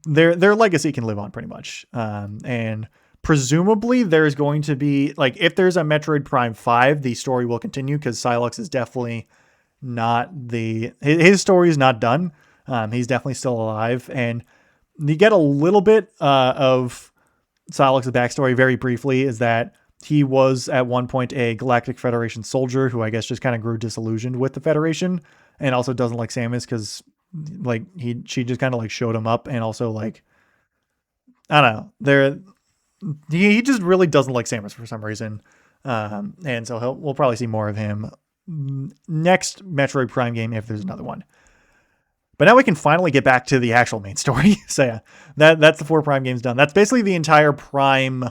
their legacy can live on pretty much. And presumably there's going to be, like, if there's a Metroid Prime 5, the story will continue because Sylux is definitely not his story is not done. He's definitely still alive. And you get a little bit of Sylux's backstory very briefly, is that he was at one point a Galactic Federation soldier who I guess just kind of grew disillusioned with the Federation and also doesn't like Samus because like she just kind of like showed him up, and also like, I don't know, he just really doesn't like Samus for some reason. And so we'll probably see more of him next Metroid Prime game if there's another one. But now we can finally get back to the actual main story. So yeah, that's the 4 Prime games done. That's basically the entire Prime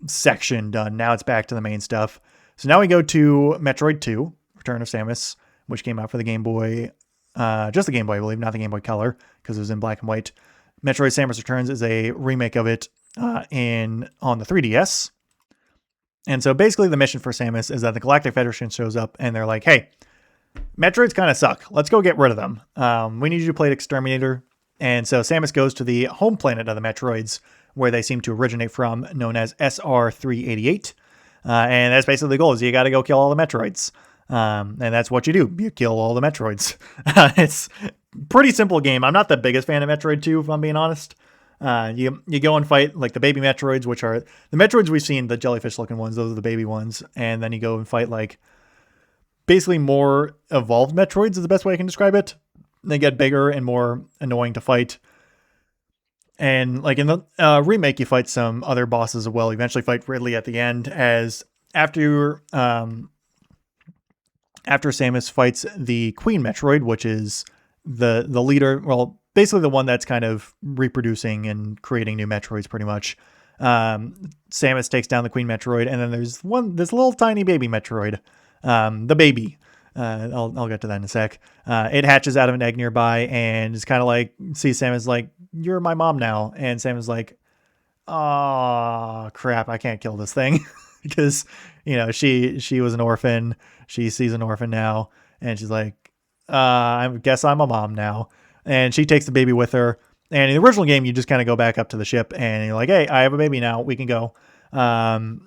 section done. Now it's back to the main stuff. So now we go to Metroid 2, Return of Samus, which came out for the Game Boy, just the Game Boy, I believe, not the Game Boy Color, because it was in black and white. Metroid Samus Returns is a remake of it on the 3DS. And so basically the mission for Samus is that the Galactic Federation shows up and they're like, hey, Metroids kind of suck. Let's go get rid of them. We need you to play Exterminator. And so Samus goes to the home planet of the Metroids, where they seem to originate from, known as SR388. And that's basically the goal, is you got to go kill all the Metroids. And that's what you do. You kill all the Metroids. It's a pretty simple game. I'm not the biggest fan of Metroid 2, if I'm being honest. You go and fight like the baby Metroids, which are the Metroids we've seen, the jellyfish looking ones. Those are the baby ones. And then you go and fight like basically more evolved Metroids is the best way I can describe it. They get bigger and more annoying to fight. And like in the remake, you fight some other bosses as well. You eventually fight Ridley at the end, as after Samus fights the Queen Metroid, which is the leader, well, basically the one that's kind of reproducing and creating new Metroids pretty much. Samus takes down the Queen Metroid, and then there's this little tiny baby Metroid, the baby. I'll get to that in a sec. It hatches out of an egg nearby and is kind of like, sees Samus like, you're my mom now. And Samus like, oh crap, I can't kill this thing. Because, you know, she was an orphan. She sees an orphan now. And she's like, I guess I'm a mom now. And she takes the baby with her. And in the original game, you just kind of go back up to the ship and you're like, hey, I have a baby now. We can go. And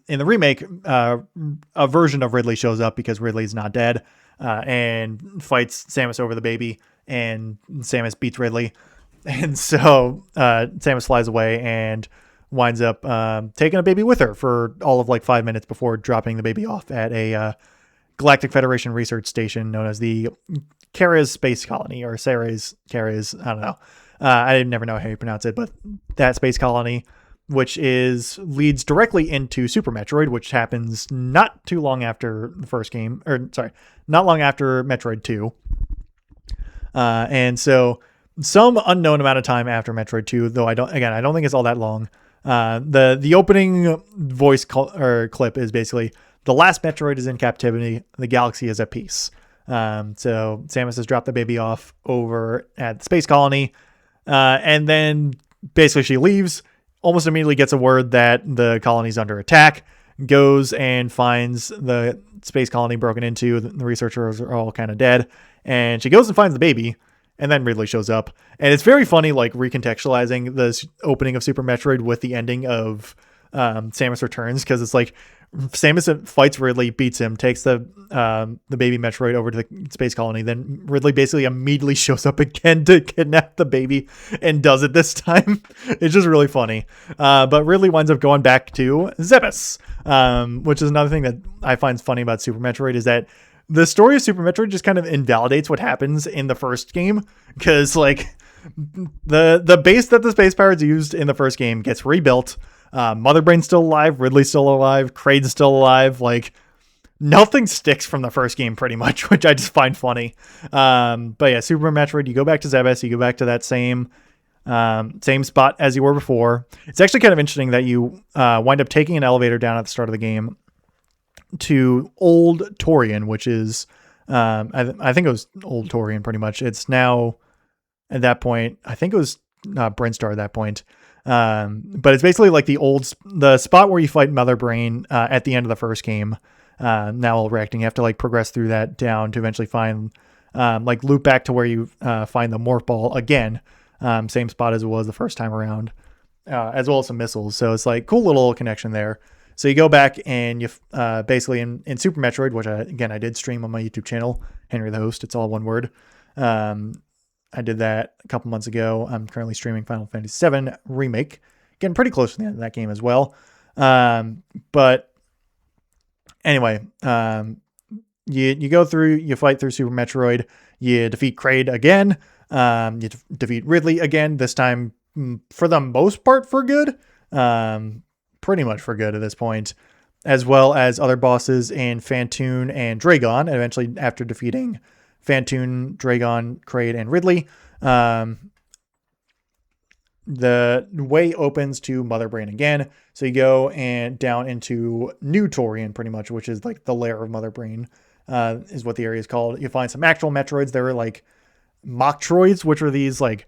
in the remake, a version of Ridley shows up because Ridley's not dead, and fights Samus over the baby, and Samus beats Ridley. And so, Samus flies away and winds up, taking a baby with her for all of like 5 minutes before dropping the baby off at a, Galactic Federation research station known as the Ceres Space Colony, or Ceres, I don't know. I never know how you pronounce it, but that space colony, which leads directly into Super Metroid, which happens not too long after the first game, not long after Metroid 2. And so some unknown amount of time after Metroid 2, though I don't think it's all that long. The opening voice clip is basically, the last Metroid is in captivity, the galaxy is at peace. So Samus has dropped the baby off over at the space colony, and then basically she leaves, almost immediately gets a word that the colony's under attack, goes and finds the space colony broken into. The researchers are all kind of dead, and she goes and finds the baby, and then Ridley shows up. And it's very funny, like recontextualizing this opening of Super Metroid with the ending of Samus Returns, because it's like Samus fights Ridley, beats him, takes the baby Metroid over to the space colony. Then Ridley basically immediately shows up again to kidnap the baby, and does it this time. It's just really funny. But Ridley winds up going back to Zebes, which is another thing that I find funny about Super Metroid, is that the story of Super Metroid just kind of invalidates what happens in the first game, because like the base that the Space Pirates used in the first game gets rebuilt. Mother Brain's still alive, Ridley's still alive, Kraid's still alive. Like, nothing sticks from the first game pretty much, which I just find funny. But yeah, Super Metroid, you go back to Zebes, you go back to that same spot as you were before. It's actually kind of interesting that you wind up taking an elevator down at the start of the game to Old Torian, which is I think it was Old Torian pretty much. It's now at that point, I think it was Brinstar at that point. But it's basically like the spot where you fight Mother Brain at the end of the first game. Now reacting, you have to like progress through that down to eventually find like loop back to where you find the morph ball again. Same spot as it was the first time around, as well as some missiles. So it's like cool little connection there. So you go back and you basically in Super Metroid, which I did stream on my YouTube channel, Henry the Host. It's all one word. I did that a couple months ago. I'm currently streaming Final Fantasy VII Remake. Getting pretty close to the end of that game as well. But anyway, you go through, you fight through Super Metroid. You defeat Kraid again. You defeat Ridley again, this time for the most part for good. Pretty much for good at this point. As well as other bosses in Phantoon and Dragon. And eventually after defeating Phantoon, Dragon, Kraid, and Ridley. The way opens to Mother Brain again. So you go and down into New Torian, pretty much, which is like the lair of Mother Brain, is what the area is called. You find some actual Metroids. There were like Mocktroids, which are these like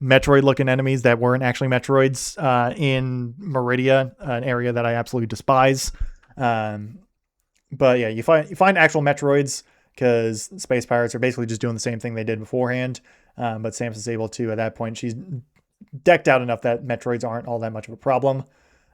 Metroid-looking enemies that weren't actually Metroids in Meridia, an area that I absolutely despise. But yeah, you find actual Metroids because Space Pirates are basically just doing the same thing they did beforehand. But Samus is able to, at that point, she's decked out enough that Metroids aren't all that much of a problem.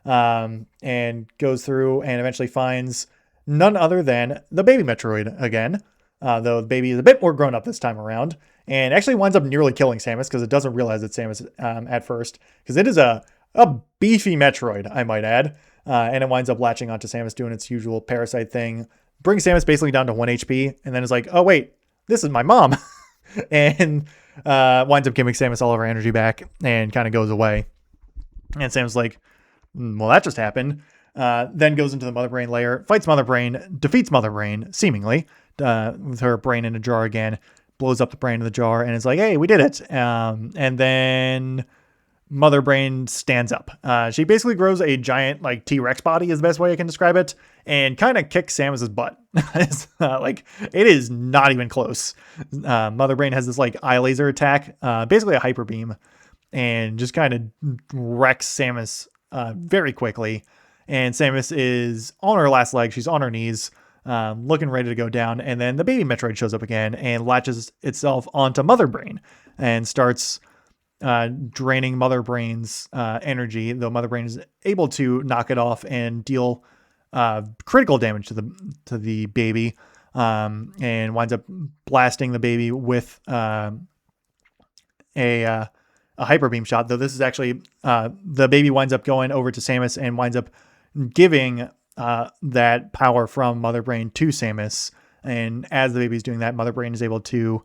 And goes through and eventually finds none other than the baby Metroid again. Though the baby is a bit more grown up this time around. And actually winds up nearly killing Samus because it doesn't realize it's Samus at first. Because it is a beefy Metroid, I might add. And it winds up latching onto Samus, doing its usual parasite thing. Brings Samus basically down to 1 HP. And then is like, oh wait, this is my mom. And winds up giving Samus all of her energy back and kind of goes away. And Samus like, well, that just happened. Then goes into the Mother Brain lair, fights Mother Brain, defeats Mother Brain, seemingly, with her brain in a jar again, blows up the brain in the jar, and it's like, hey, we did it. And then Mother Brain stands up. She basically grows a giant like T-Rex body is the best way I can describe it, and kind of kicks Samus's butt. It's, like, it is not even close. Mother Brain has this like eye laser attack, basically a hyper beam, and just kind of wrecks Samus very quickly. And Samus is on her last leg. She's on her knees, looking ready to go down. And then the baby Metroid shows up again and latches itself onto Mother Brain and starts draining Mother Brain's energy, though Mother Brain is able to knock it off and deal critical damage to the baby, and winds up blasting the baby with a hyper beam shot. Though this is actually the baby winds up going over to Samus and winds up giving that power from Mother Brain to Samus. And as the baby's doing that, Mother Brain is able to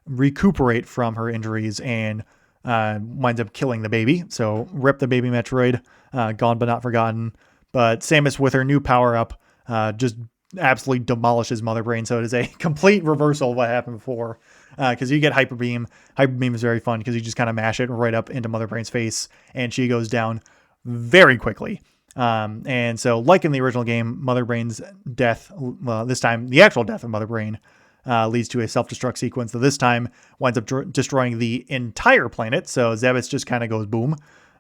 recuperate from her injuries and winds up killing the baby. So rip the baby Metroid, gone but not forgotten. But Samus, with her new power up, just absolutely demolishes Mother Brain. So it is a complete reversal of what happened before. Because you get Hyper Beam. Hyper Beam is very fun because you just kind of mash it right up into Mother Brain's face, and she goes down very quickly. And so, like in the original game, Mother Brain's death, well, this time the actual death of Mother Brain, leads to a self-destruct sequence that this time winds up destroying the entire planet. So Zebes just kind of goes boom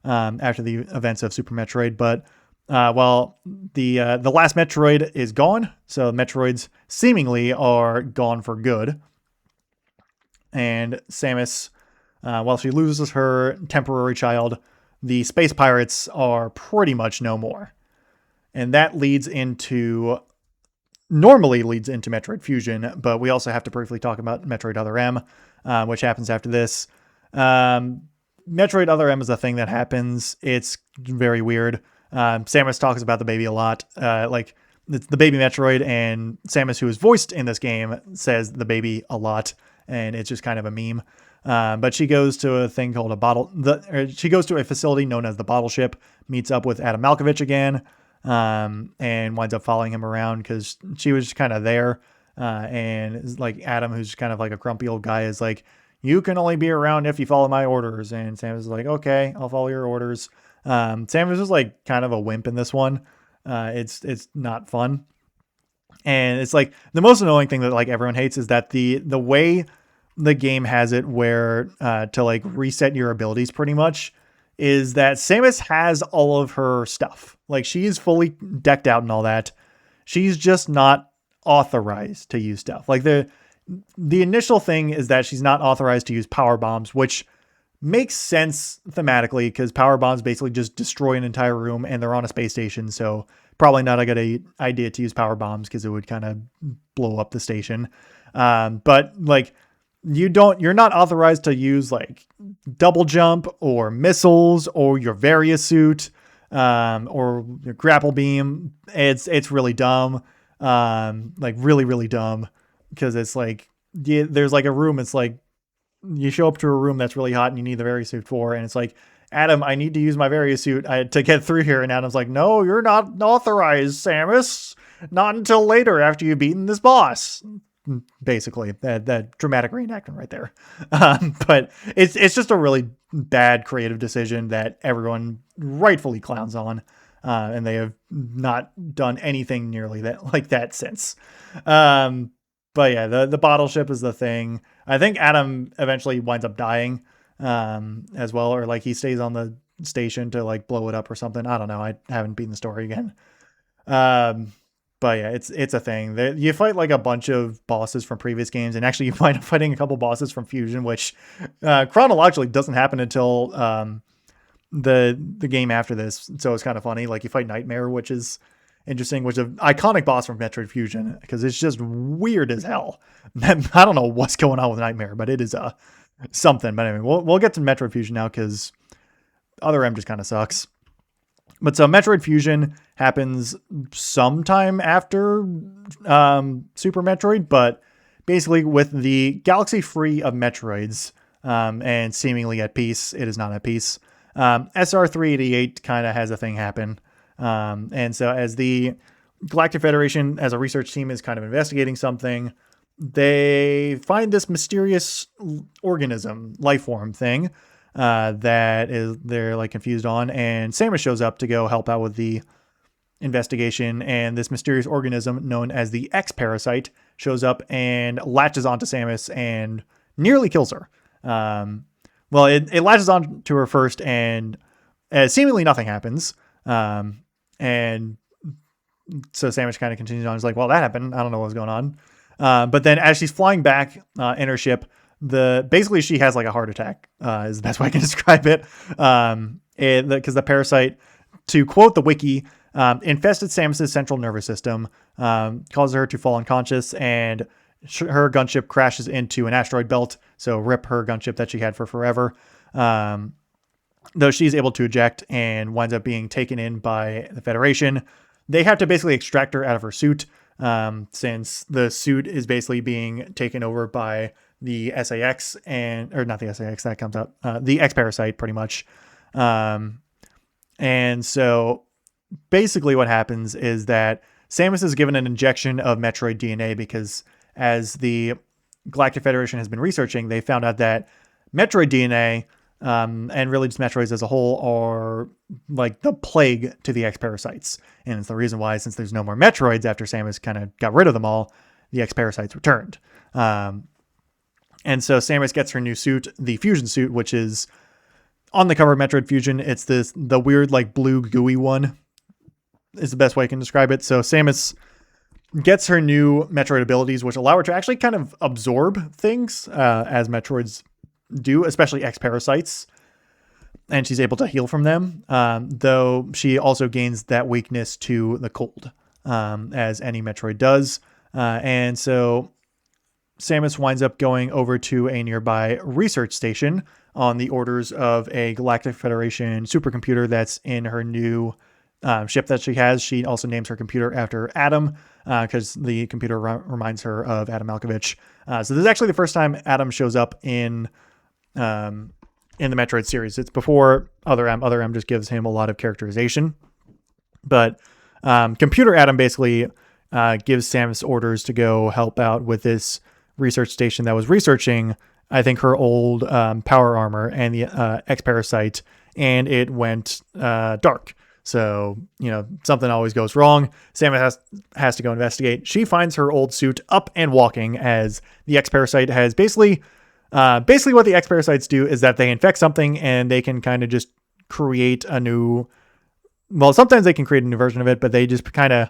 after the events of Super Metroid. But well, the last Metroid is gone, so Metroids seemingly are gone for good. And Samus, while she loses her temporary child, the space pirates are pretty much no more. And that normally leads into Metroid Fusion, but we also have to briefly talk about Metroid Other M, which happens after this. Metroid Other M is a thing that happens. It's very weird. Samus talks about the baby a lot. Like, it's the baby Metroid, and Samus, who is voiced in this game, says the baby a lot, and it's just kind of a meme. But she goes to a thing called she goes to a facility known as the Bottle Ship, meets up with Adam Malkovich again, and winds up following him around because she was kind of there. And it's like Adam, who's kind of like a grumpy old guy, is like, you can only be around if you follow my orders. And Samus is like, okay, I'll follow your orders. Samus is like kind of a wimp in this one. It's not fun. And it's like the most annoying thing that like everyone hates is that the way the game has it where to like reset your abilities pretty much is that Samus has all of her stuff. Like, she's fully decked out and all that. She's just not authorized to use stuff. Like, the initial thing is that she's not authorized to use power bombs, which makes sense thematically because power bombs basically just destroy an entire room and they're on a space station. So probably not a good idea to use power bombs because it would kind of blow up the station. But like, you're not authorized to use like double jump or missiles or your Varia suit, or your grapple beam. It's really dumb. Like really, really dumb because it's like, there's like a room. It's like you show up to a room that's really hot and you need the Varia suit for, and it's like, Adam, I need to use my Varia suit to get through here. And Adam's like, no, you're not authorized, Samus. Not until later after you've beaten this boss. basically that dramatic reenactment right there. But it's just a really bad creative decision that everyone rightfully clowns on, and they have not done anything nearly that like that since. But yeah, the bottle ship is the thing. I think Adam eventually winds up dying as well, or like he stays on the station to like blow it up or something. I don't know. I haven't beaten the story again. But yeah, it's a thing. You fight like a bunch of bosses from previous games, and actually you wind up fighting a couple bosses from Fusion, which chronologically doesn't happen until the game after this. So it's kind of funny. Like you fight Nightmare, which is interesting, which is an iconic boss from Metroid Fusion, because it's just weird as hell. I don't know what's going on with Nightmare, but it is something. But anyway, we'll get to Metroid Fusion now, because Other M just kind of sucks. But so Metroid Fusion happens sometime after Super Metroid, but basically with the galaxy free of Metroids and seemingly at peace, it is not at peace. SR388 kind of has a thing happen. And so as the Galactic Federation, as a research team, is kind of investigating something, they find this mysterious organism, life form thing, that is they're like confused on, and Samus shows up to go help out with the investigation, and this mysterious organism known as the X parasite shows up and latches onto Samus and nearly kills her. Well, it latches on to her first, and seemingly nothing happens. And so Samus kind of continues on. It's like, well, that happened. I don't know what's going on. But then as she's flying back in her ship, basically she has like a heart attack, is the best way I can describe it. Because the parasite, to quote the wiki, infested Samus's central nervous system, causes her to fall unconscious, and her gunship crashes into an asteroid belt. So rip her gunship that she had for forever. Though she's able to eject and winds up being taken in by the Federation. They have to basically extract her out of her suit, since the suit is basically being taken over by the SAX or not the SAX, that comes out, the X parasite pretty much. And so basically what happens is that Samus is given an injection of Metroid DNA, because as the Galactic Federation has been researching, they found out that Metroid DNA, and really just Metroids as a whole, are like the plague to the X parasites. And it's the reason why, since there's no more Metroids after Samus kind of got rid of them all, the X parasites returned. And so Samus gets her new suit, the Fusion suit, which is on the cover of Metroid Fusion. It's the weird like blue gooey one is the best way I can describe it. So Samus gets her new Metroid abilities, which allow her to actually kind of absorb things, as Metroids do, especially X parasites, and she's able to heal from them, though she also gains that weakness to the cold, as any Metroid does. And so Samus winds up going over to a nearby research station on the orders of a Galactic Federation supercomputer that's in her new ship that she has. She also names her computer after Adam, because the computer reminds her of Adam Malkovich. So this is actually the first time Adam shows up in the Metroid series. It's before Other M. Other M just gives him a lot of characterization. But Computer Adam basically gives Samus orders to go help out with this research station that was researching, I think, her old power armor and the X parasite, and it went dark. So, something always goes wrong. Samus has to go investigate. She finds her old suit up and walking, as the X parasite has basically what the X parasites do is that they infect something and they can kind of just create a new, well, sometimes they can create a new version of it, but they just kind of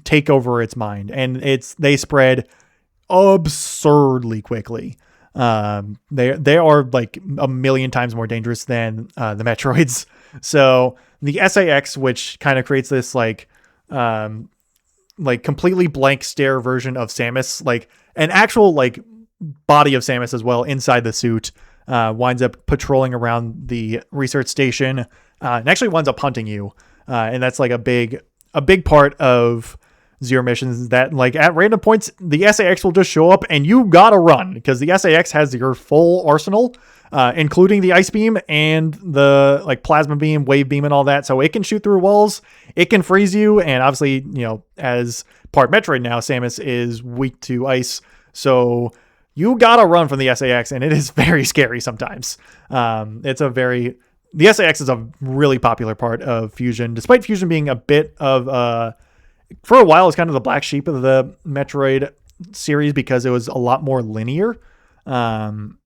take over its mind, and they spread absurdly quickly. They are like a million times more dangerous than the Metroids. So the SAX, which kind of creates this like completely blank stare version of Samus, like an actual like body of Samus as well inside the suit, winds up patrolling around the research station, and actually winds up hunting you. And that's like a big part of Zero missions, that like at random points the SAX will just show up and you gotta run, because the SAX has your full arsenal, including the ice beam and the like plasma beam, wave beam, and all that. So it can shoot through walls, it can freeze you, and obviously, as part Metroid now, Samus is weak to ice, So you gotta run from the SAX, and it is very scary sometimes. The SAX is a really popular part of Fusion, despite Fusion being a bit of for a while, it's kind of the black sheep of the Metroid series because it was a lot more linear um,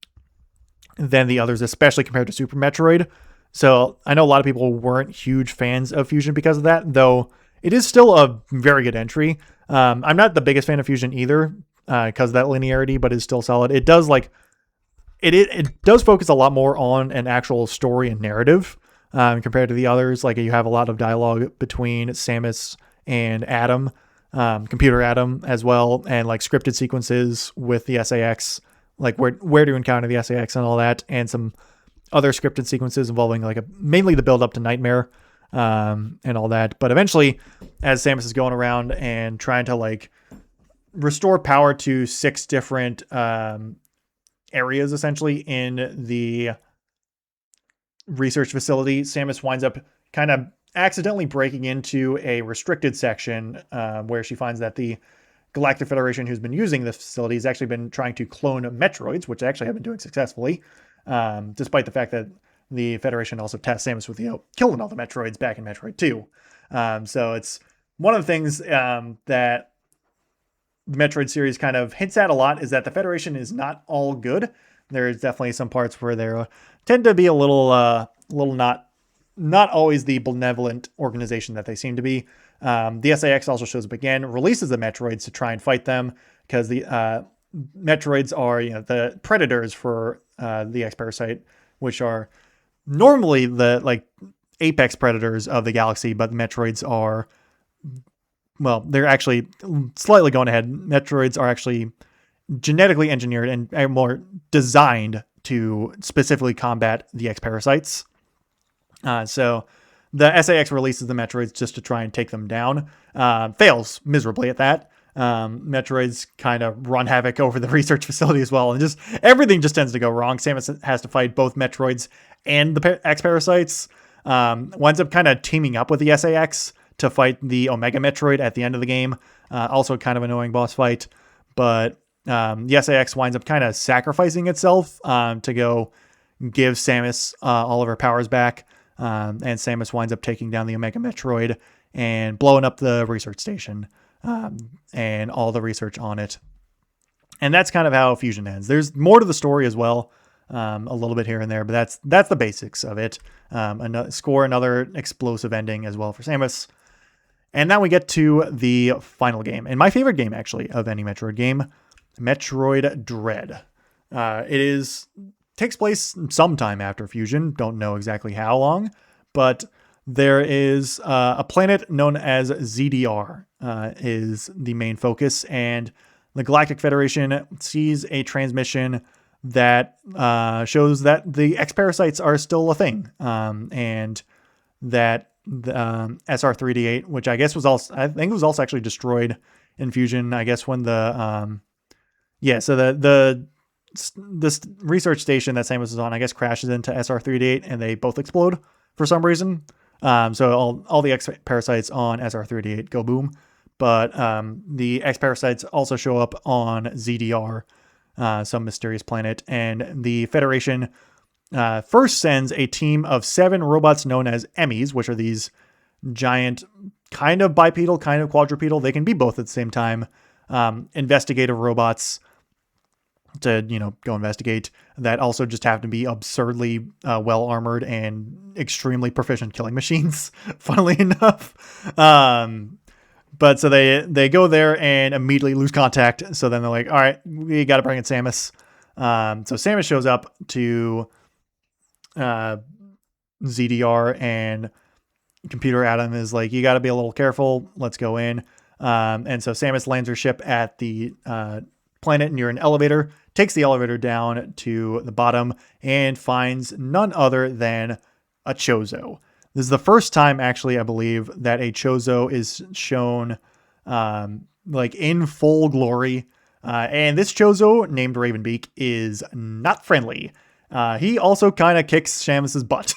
than the others, especially compared to Super Metroid. So I know a lot of people weren't huge fans of Fusion because of that, though it is still a very good entry. I'm not the biggest fan of Fusion either because of that linearity, but it's still solid. It does it does focus a lot more on an actual story and narrative compared to the others. Like you have a lot of dialogue between Samus and Adam, computer Adam as well, and like scripted sequences with the SAX, like where to encounter the SAX and all that, and some other scripted sequences involving mainly the build up to Nightmare and all that. But eventually, as Samus is going around and trying to like restore power to 6 different areas essentially in the research facility, Samus winds up kind of accidentally breaking into a restricted section where she finds that the Galactic Federation, who's been using the facility, has actually been trying to clone Metroids, which they actually have been doing successfully, despite the fact that the Federation also tasked Samus with killing all the Metroids back in Metroid 2. So it's one of the things that the Metroid series kind of hints at a lot is that the Federation is not all good. There's definitely some parts where they tend to be a little not always the benevolent organization that they seem to be. The SAX also shows up again, releases the Metroids to try and fight them because the Metroids are the predators for the X Parasite, which are normally the apex predators of the galaxy, but the Metroids are, well, they're actually slightly going ahead. Metroids are actually genetically engineered and are more designed to specifically combat the X Parasites. So the SAX releases the Metroids just to try and take them down. Fails miserably at that. Metroids kind of run havoc over the research facility as well. And just everything just tends to go wrong. Samus has to fight both Metroids and the X Parasites. Winds up kind of teaming up with the SAX to fight the Omega Metroid at the end of the game. Also kind of annoying boss fight. But the SAX winds up kind of sacrificing itself to go give Samus all of her powers back. And Samus winds up taking down the Omega Metroid and blowing up the research station and all the research on it. And that's kind of how Fusion ends. There's more to the story as well, a little bit here and there, but that's the basics of it. Another explosive ending as well for Samus. And now we get to the final game, and my favorite game actually of any Metroid game, Metroid Dread. It takes place sometime after Fusion. Don't know exactly how long, but there is a planet known as ZDR is the main focus, and the Galactic Federation sees a transmission that shows that the X-Parasites are still a thing, and that the SR3D8, which I think it was also actually destroyed in Fusion, I guess when this research station that Samus is on, I guess, crashes into SR3D8 and they both explode for some reason. So all the X-Parasites on SR3D8 go boom. But the X-Parasites also show up on ZDR, some mysterious planet. And the Federation first sends a team of 7 robots known as Emmys, which are these giant, kind of bipedal, kind of quadrupedal. They can be both at the same time. Investigative robots to go investigate, that also just have to be absurdly well armored and extremely proficient killing machines, funnily enough. But so they go there and immediately lose contact. So then they're like, all right, we got to bring in Samus. So Samus shows up to ZDR, and computer Adam is like, you got to be a little careful. Let's go in. And so Samus lands her ship at the planet near an elevator, takes the elevator down to the bottom, and finds none other than a Chozo. This is the first time, actually, I believe, that a Chozo is shown in full glory. And this Chozo, named Ravenbeak, is not friendly. He also kind of kicks Samus's butt,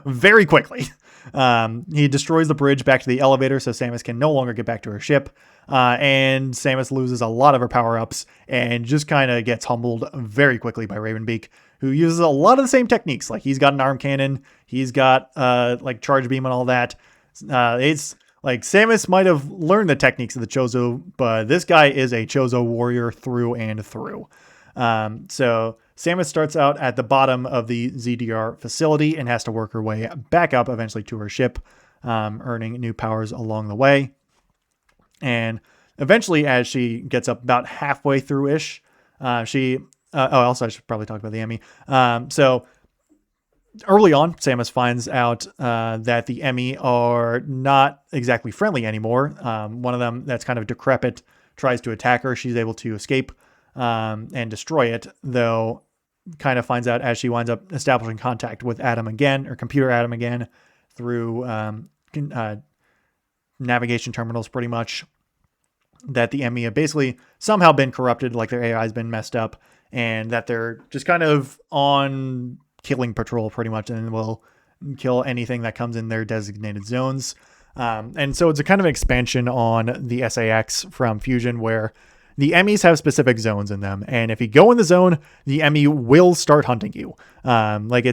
very quickly. He destroys the bridge back to the elevator so Samus can no longer get back to her ship. And Samus loses a lot of her power-ups and just kind of gets humbled very quickly by Ravenbeak, who uses a lot of the same techniques. Like, he's got an arm cannon, he's got like charge beam and all that. It's like Samus might have learned the techniques of the Chozo, but this guy is a Chozo warrior through and through. So Samus starts out at the bottom of the ZDR facility and has to work her way back up eventually to her ship, earning new powers along the way. And eventually, as she gets up about halfway through-ish, also I should probably talk about the Emmy. So early on, Samus finds out that the Emmy are not exactly friendly anymore. One of them that's kind of decrepit tries to attack her. She's able to escape and destroy it, though kind of finds out as she winds up establishing contact with Adam again, or Computer Adam again, through navigation terminals pretty much, that the Emmy have basically somehow been corrupted, like their AI has been messed up, and that they're just kind of on killing patrol pretty much, and will kill anything that comes in their designated zones. And so it's a kind of expansion on the SAX from Fusion, where the Emmys have specific zones in them, and if you go in the zone, the Emmy will start hunting you. All the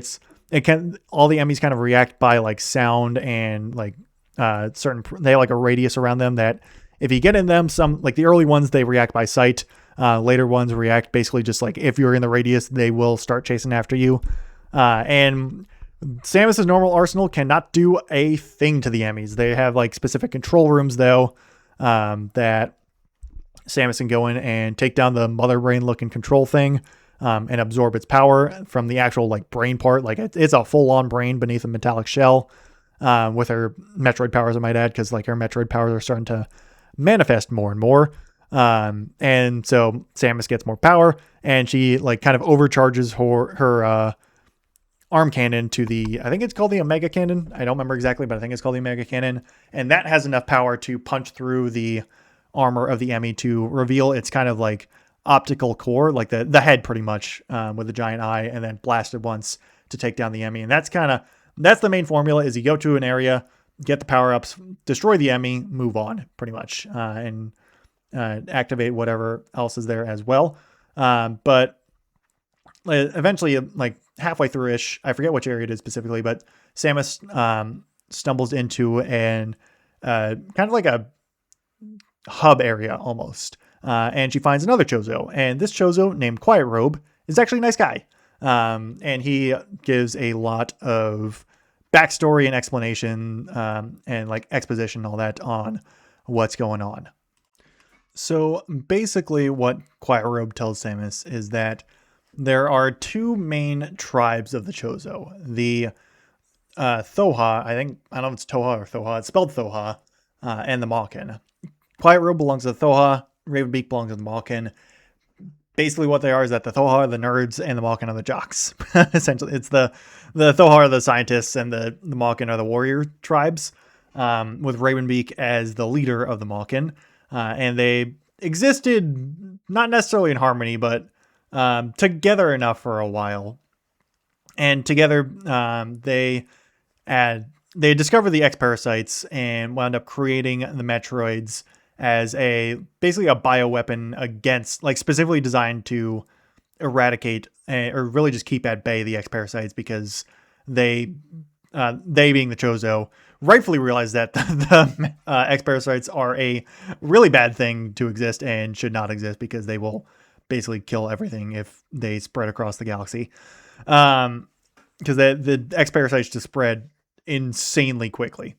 Emmys kind of react by like sound and like they have like a radius around them that if you get in them, some like the early ones, they react by sight. Later ones react basically just like if you're in the radius, they will start chasing after you. And Samus's normal arsenal cannot do a thing to the Emmys. They have like specific control rooms though, that Samus can go in and take down the mother brain looking control thing, and absorb its power from the actual like brain part. Like it's a full on brain beneath a metallic shell, with her Metroid powers, I might add, because like her Metroid powers are starting to manifest more and more. And so Samus gets more power, and she like kind of overcharges her arm cannon to I think it's called the Omega Cannon. I don't remember exactly, but I think it's called the Omega Cannon. And that has enough power to punch through the armor of the Emmy to reveal its kind of like optical core, like the head pretty much, with a giant eye, and then blast it once to take down the Emmy. And that's the main formula, is you go to an area, get the power-ups, destroy the Emmy, move on pretty much, and activate whatever else is there as well. But eventually, like halfway through-ish, I forget which area it is specifically, but Samus stumbles into an kind of like a hub area almost, and she finds another Chozo, and this Chozo named Quiet Robe is actually a nice guy, and he gives a lot of backstory and explanation, and like exposition and all that on what's going on. So basically what Quiet Robe tells Samus is that there are two main tribes of the Chozo. The Thoha, I don't know if it's Toha or Thoha, it's spelled Thoha, and the Malkin. Quiet Robe belongs to the Thoha, Ravenbeak belongs to the Malkin. Basically what they are is that the Thoha are the nerds and the Malkin are the jocks. Essentially, it's the Thoha are the scientists and the Malkin are the warrior tribes, with Ravenbeak as the leader of the Malkin. And they existed not necessarily in harmony, but together enough for a while. And together, they discovered the X-Parasites and wound up creating the Metroids as basically a bioweapon against, like specifically designed to eradicate or really just keep at bay the X-Parasites, because they being the Chozo, rightfully realize that the X-Parasites are a really bad thing to exist and should not exist, because they will basically kill everything if they spread across the galaxy. Because the X-Parasites just spread insanely quickly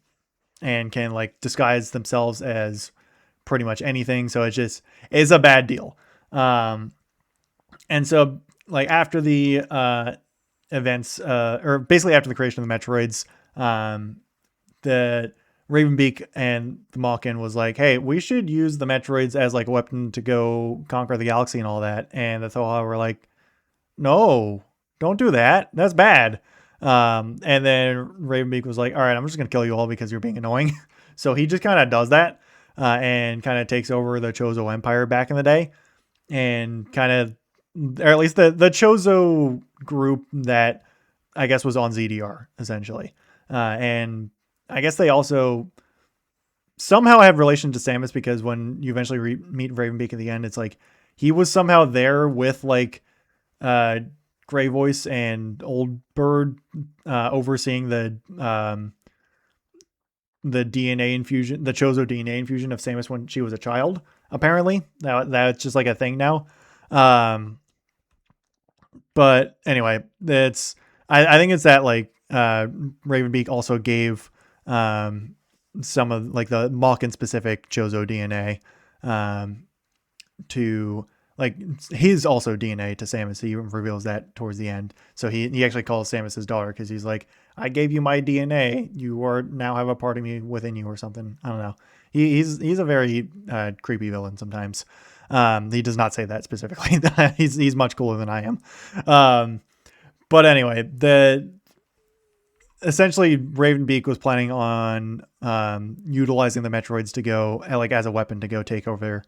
and can like disguise themselves as pretty much anything. So it's a bad deal. And so like after the events, or basically after the creation of the Metroids, the Ravenbeak and the Malkin was like, hey, we should use the Metroids as like a weapon to go conquer the galaxy and all that. And the Thoha were like, no, don't do that. That's bad. And then Ravenbeak was like, all right, I'm just going to kill you all because you're being annoying. So he just kind of does that, and kind of takes over the Chozo Empire back in the day, and kind of, or at least the Chozo group that I guess was on ZDR essentially. And I guess they also somehow have relation to Samus because when you eventually meet Ravenbeak at the end, it's like he was somehow there with like uh Grey Voice and Old Bird overseeing the DNA infusion, the Chozo DNA infusion of Samus when she was a child. Apparently, that's just like a thing now. Um, but anyway, it's I think it's that like Ravenbeak also gave um some of like the Malkin specific Chozo DNA um to like his also DNA to Samus. He reveals that towards the end. So he actually calls Samus his daughter because he's like, I gave you my DNA. You are now have a part of me within you or something. I don't know. He's a very creepy villain sometimes. He does not say that specifically. He's much cooler than I am. But anyway, the essentially Ravenbeak was planning on utilizing the Metroids to go like as a weapon to go take over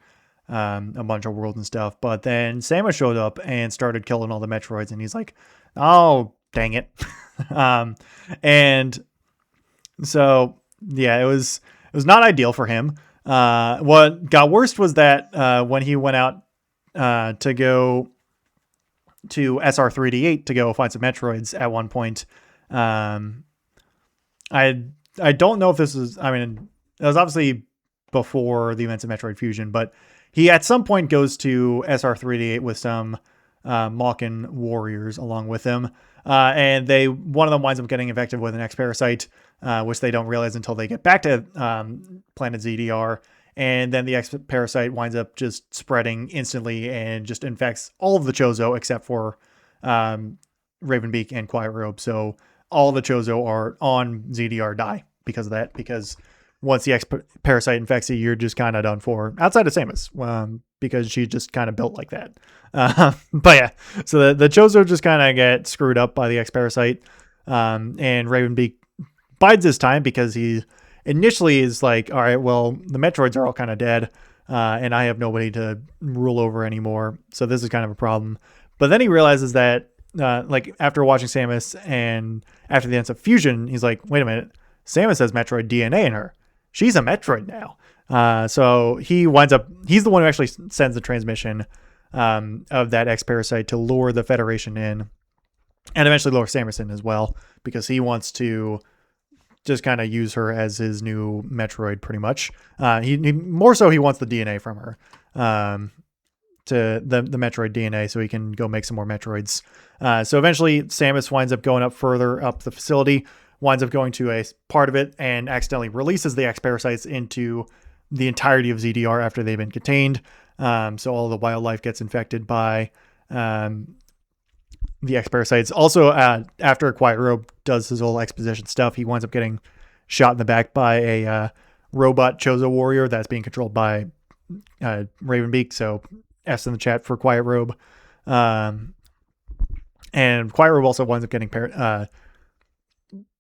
a bunch of worlds and stuff. But then Samus showed up and started killing all the Metroids, and he's like, "Oh, dang it!" um, and so yeah, it was not ideal for him. What got worse was that when he went out to go to SR3D8 to go find some Metroids at one point, um, I don't know if this is. I mean, it was obviously before the events of Metroid Fusion, but he at some point goes to SR3D8 with some Malkin warriors along with him, and one of them winds up getting infected with an X parasite, which they don't realize until they get back to planet ZDR. And then the X parasite winds up just spreading instantly and just infects all of the Chozo except for Ravenbeak and Quiet Robe. So all the Chozo are on ZDR die because of that. Because once the X parasite infects you, you're just kind of done for. Outside of Samus, because she just kind of built like that. But yeah, so the Chozo just kind of get screwed up by the X parasite, and Ravenbeak bides his time because he initially is like, all right, well, the Metroids are all kind of dead, and I have nobody to rule over anymore. So this is kind of a problem. But then he realizes that, like after watching Samus and after the end of Fusion, he's like, wait a minute, Samus has Metroid DNA in her. She's a Metroid now. So he winds up, he's the one who actually sends the transmission of that X Parasite to lure the Federation in and eventually lure Samus in as well, because he wants to just kind of use her as his new Metroid pretty much. He more so he wants the DNA from her, to the Metroid DNA, so he can go make some more Metroids. So eventually Samus winds up going up further up the facility, winds up going to a part of it and accidentally releases the X Parasites into the entirety of ZDR after they've been contained. So all the wildlife gets infected by the X Parasites. Also, after Quiet Robe does his whole exposition stuff, he winds up getting shot in the back by a robot Chozo warrior that's being controlled by Ravenbeak. So S in the chat for Quiet Robe. And Quiet Robe also winds up getting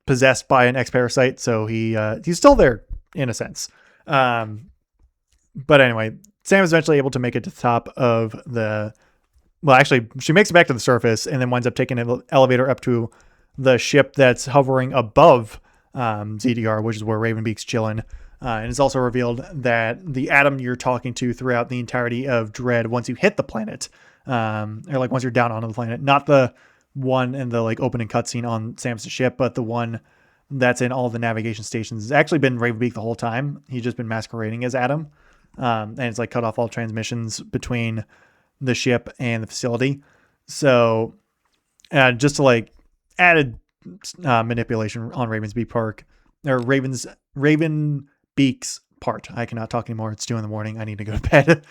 possessed by an X Parasite. So he's still there in a sense. But anyway, Sam is eventually able to make it to the top of the... Well, actually, she makes it back to the surface and then winds up taking an elevator up to the ship that's hovering above ZDR, which is where Ravenbeak's chilling. And it's also revealed that the Atom you're talking to throughout the entirety of Dread, once you hit the planet, or like once you're down onto the planet, not the one in the like opening cutscene on Samus' ship, but the one that's in all the navigation stations, has actually been Ravenbeak the whole time. He's just been masquerading as Atom. And it's like cut off all transmissions between the ship and the facility. So just to like added manipulation on Ravenbeak's part. I cannot talk anymore. It's 2 a.m. I need to go to bed.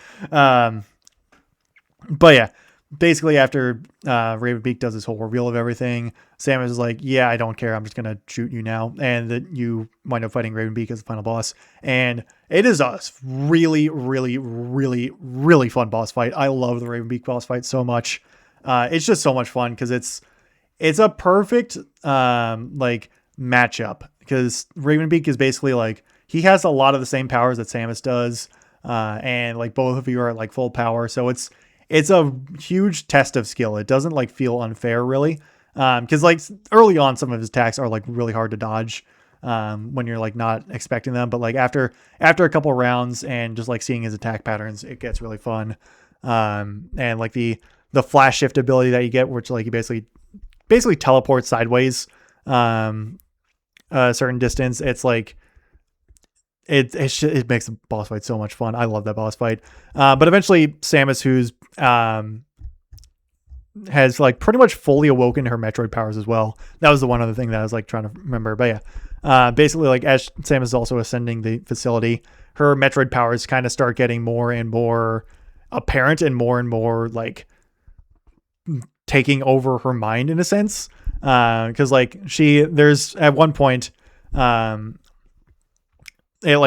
But yeah, basically after Ravenbeak does this whole reveal of everything, Samus is like, yeah, I don't care. I'm just going to shoot you now. And that you wind up fighting Ravenbeak as the final boss. And it is a really, really, really, really fun boss fight. I love the Ravenbeak boss fight so much. It's just so much fun because it's a perfect like matchup, because Ravenbeak is basically like, he has a lot of the same powers that Samus does. And like both of you are like full power. So it's a huge test of skill. It doesn't like feel unfair really. Cause like early on, some of his attacks are like really hard to dodge. when you're like not expecting them. But like after a couple rounds and just like seeing his attack patterns, it gets really fun. And like the flash shift ability that you get, which like you basically teleports sideways a certain distance. It's like it makes the boss fight so much fun. I love that boss fight. But eventually Samus, who's has like pretty much fully awoken her Metroid powers as well. That was the one other thing that I was like trying to remember. But yeah, basically like as Samus is also ascending the facility, her Metroid powers kind of start getting more and more apparent and more like taking over her mind in a sense. Cause like there's at one point, it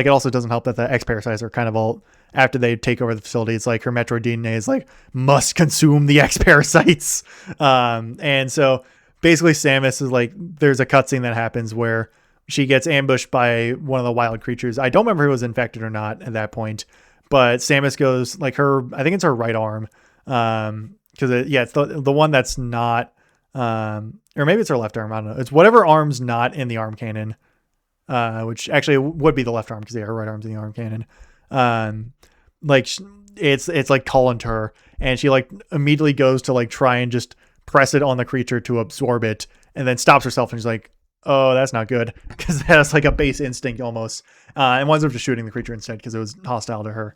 also doesn't help that the X parasites are kind of all, after they take over the facility, it's like her Metroid DNA is like must consume the X parasites. And so basically Samus is like, there's a cutscene that happens where she gets ambushed by one of the wild creatures. I don't remember who was infected or not at that point, but Samus goes like I think it's her right arm. Cause it's the one that's not, or maybe it's her left arm. I don't know. It's whatever arm's not in the arm cannon. Which actually would be the left arm because her right arm's in the arm cannon. Like it's like calling to her, and she like immediately goes to like try and just press it on the creature to absorb it, and then stops herself and she's like, "Oh, that's not good," because that's like a base instinct almost, and winds up just shooting the creature instead because it was hostile to her.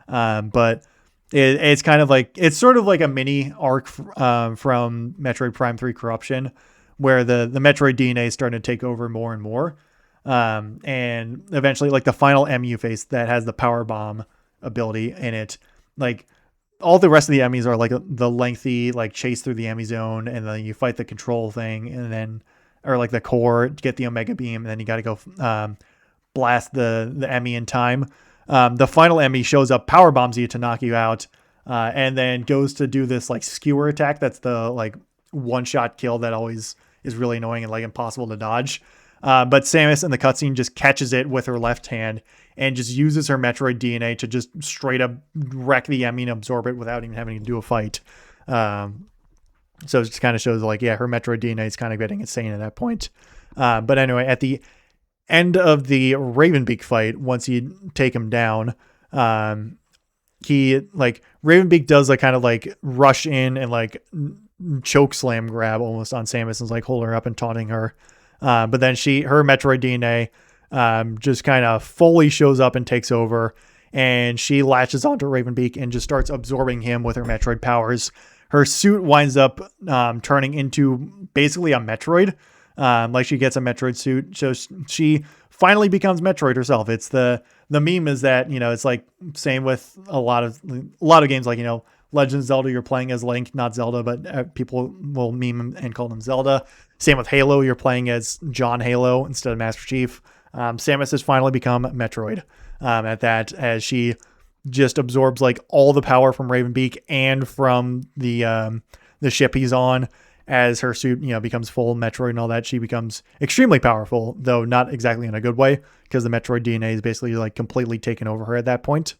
But it's kind of like it's sort of like a mini arc from Metroid Prime 3 Corruption, where the Metroid DNA is starting to take over more and more. And eventually like the final MU face that has the power bomb ability in it, like all the rest of the Emmys are like the lengthy like chase through the Emmy zone, and then you fight the control thing, and then or like the core to get the Omega beam, and then you got to go blast the Emmy in time. The final Emmy shows up, power bombs you to knock you out, and then goes to do this like skewer attack that's the like one shot kill that always is really annoying and like impossible to dodge. But Samus in the cutscene just catches it with her left hand and just uses her Metroid DNA to just straight up wreck the Emmy and absorb it without even having to do a fight. So it just kind of shows like, yeah, her Metroid DNA is kind of getting insane at that point. But anyway, at the end of the Ravenbeak fight, once you take him down, he like Ravenbeak does like kind of like rush in and like choke slam grab almost on Samus and like hold her up and taunting her. But then her Metroid DNA just kind of fully shows up and takes over, and she latches onto Ravenbeak and just starts absorbing him with her Metroid powers. Her suit winds up turning into basically a Metroid. Like she gets a Metroid suit, so she finally becomes Metroid herself. It's the meme is that, you know, it's like same with a lot of games, like, you know, Legend of Zelda, you're playing as Link, not Zelda, but people will meme and call them Zelda. Same with Halo, you're playing as John Halo instead of Master Chief. Samus has finally become Metroid at that, as she just absorbs like all the power from Ravenbeak and from the ship he's on. As her suit, you know, becomes full Metroid and all that, she becomes extremely powerful, though not exactly in a good way, because the Metroid DNA is basically like completely taken over her at that point.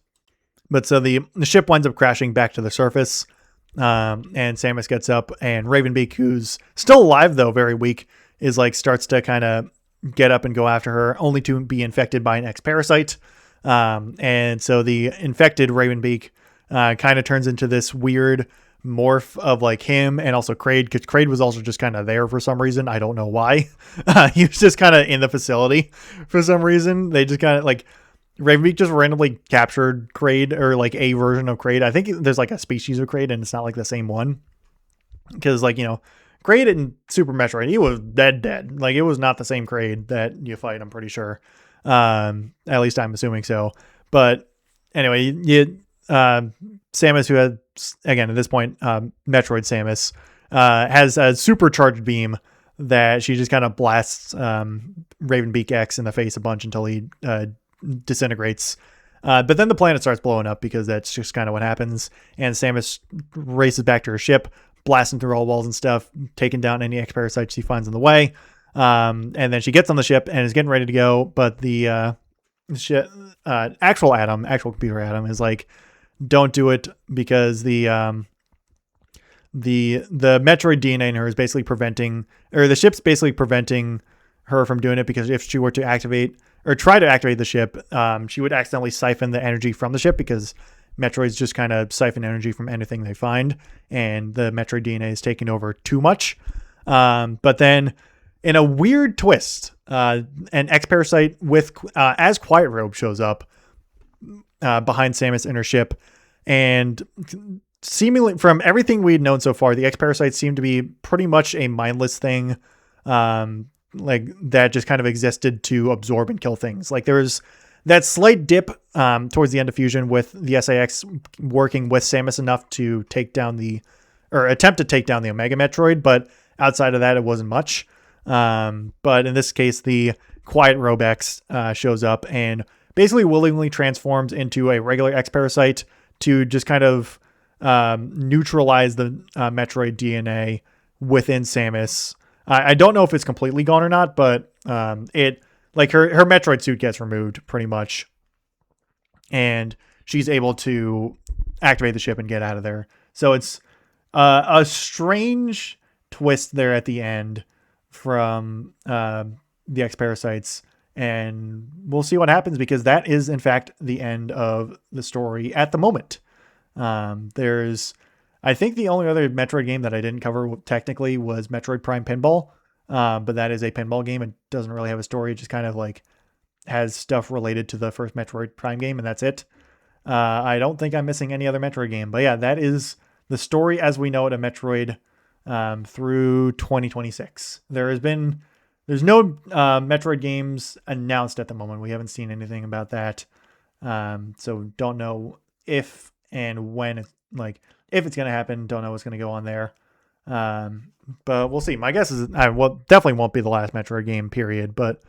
But so the ship winds up crashing back to the surface, and Samus gets up, and Ravenbeak, who's still alive though, very weak, is like starts to kind of get up and go after her, only to be infected by an X parasite. And so the infected Ravenbeak kind of turns into this weird morph of like him and also Kraid, because Kraid was also just kind of there for some reason. I don't know why. He was just kind of in the facility for some reason. They just kind of like Ravenbeak just randomly captured Kraid, or like a version of Kraid. I think there's like a species of Kraid and it's not like the same one, because like, you know, Kraid in Super Metroid, he was dead. Like it was not the same Kraid that you fight, I'm pretty sure. At least I'm assuming so. But anyway, Samus, who had, again, at this point, Metroid Samus, has a supercharged beam that she just kind of blasts Ravenbeak X in the face a bunch until he disintegrates. But then the planet starts blowing up, because that's just kind of what happens. And Samus races back to her ship, blasting through all walls and stuff, taking down any X parasites she finds in the way. And then she gets on the ship and is getting ready to go. But the actual computer Adam is like, don't do it, because the Metroid DNA in her is basically preventing, or the ship's basically preventing her from doing it, because if she were to activate or try to activate the ship, she would accidentally siphon the energy from the ship, because Metroids just kind of siphon energy from anything they find, and the Metroid DNA is taking over too much. But then, in a weird twist, an X-Parasite with as Quiet Robe shows up behind Samus in her ship, and seemingly from everything we'd known so far, the X-Parasites seem to be pretty much a mindless thing, like that just kind of existed to absorb and kill things. Like there's that slight dip towards the end of Fusion with the SAX working with Samus enough to attempt to take down the Omega Metroid, but outside of that, it wasn't much. But in this case, the Quiet Robe X shows up and basically willingly transforms into a regular X-Parasite to just kind of neutralize the Metroid DNA within Samus. I don't know if it's completely gone or not, but it like her Metroid suit gets removed pretty much, and she's able to activate the ship and get out of there. So it's a strange twist there at the end from the X-Parasites, and we'll see what happens, because that is in fact the end of the story at the moment. There's, I think the only other Metroid game that I didn't cover technically was Metroid Prime Pinball, but that is a pinball game. It doesn't really have a story. It just kind of like has stuff related to the first Metroid Prime game, and that's it. I don't think I'm missing any other Metroid game, but yeah, that is the story as we know it of Metroid through 2026. There's no Metroid games announced at the moment. We haven't seen anything about that. So don't know if and when if it's going to happen. Don't know what's going to go on there. But we'll see. My guess is definitely won't be the last Metroid game, period, but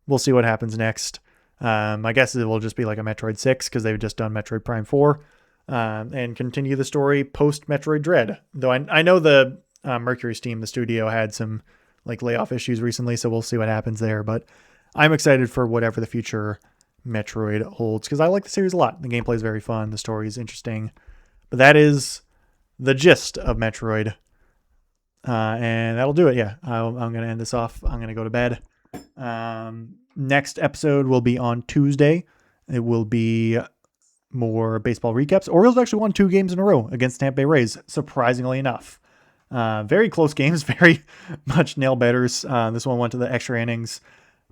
we'll see what happens next. My guess is it will just be like a Metroid 6, because they've just done Metroid Prime 4, and continue the story post Metroid Dread. Though I know the Mercury's team, the studio, had some like layoff issues recently, so we'll see what happens there. But I'm excited for whatever the future Metroid holds, because I like the series a lot. The gameplay is very fun. The story is interesting. But that is the gist of Metroid. And that'll do it. Yeah, I'm going to end this off. I'm going to go to bed. Next episode will be on Tuesday. It will be more baseball recaps. Orioles actually won 2 games in a row against Tampa Bay Rays, surprisingly enough. Very close games, very much nail biters. This one went to the extra innings,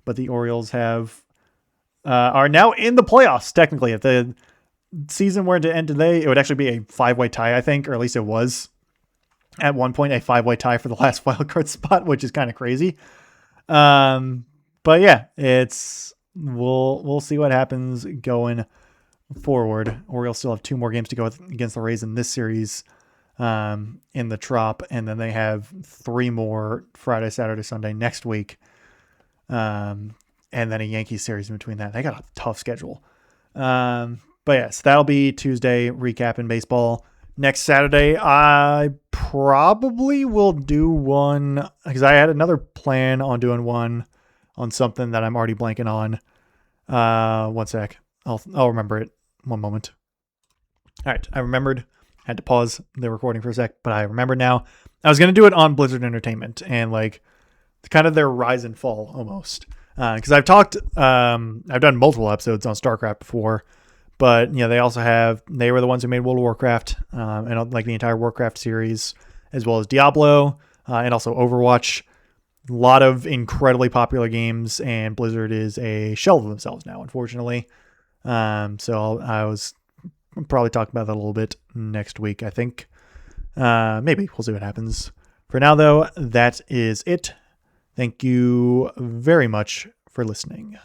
but the Orioles are now in the playoffs. Technically, if the season were to end today, it would actually be a 5-way tie, I think, or at least it was at one point a 5-way tie for the last wildcard spot, which is kind of crazy. But yeah, we'll see what happens going forward. Orioles still have 2 more games to go against the Rays in this series, in the Trop, and then they have 3 more Friday, Saturday, Sunday next week, and then a Yankees series in between that. They got a tough schedule. But yes, that'll be Tuesday recap in baseball. Next Saturday, I probably will do one, because I had another plan on doing one on something that I'm already blanking on. One sec. I'll remember it. One moment. All right, I remembered. Had to pause the recording for a sec, but I remember now. I was going to do it on Blizzard Entertainment, and like kind of their rise and fall almost. Because I've done multiple episodes on StarCraft before, but they they were the ones who made World of Warcraft, and like the entire Warcraft series, as well as Diablo, and also Overwatch. A lot of incredibly popular games, and Blizzard is a shell of themselves now, unfortunately. So I was probably talking about that a little bit next week, I think. Maybe we'll see what happens. For now, though, that is it. Thank you very much for listening.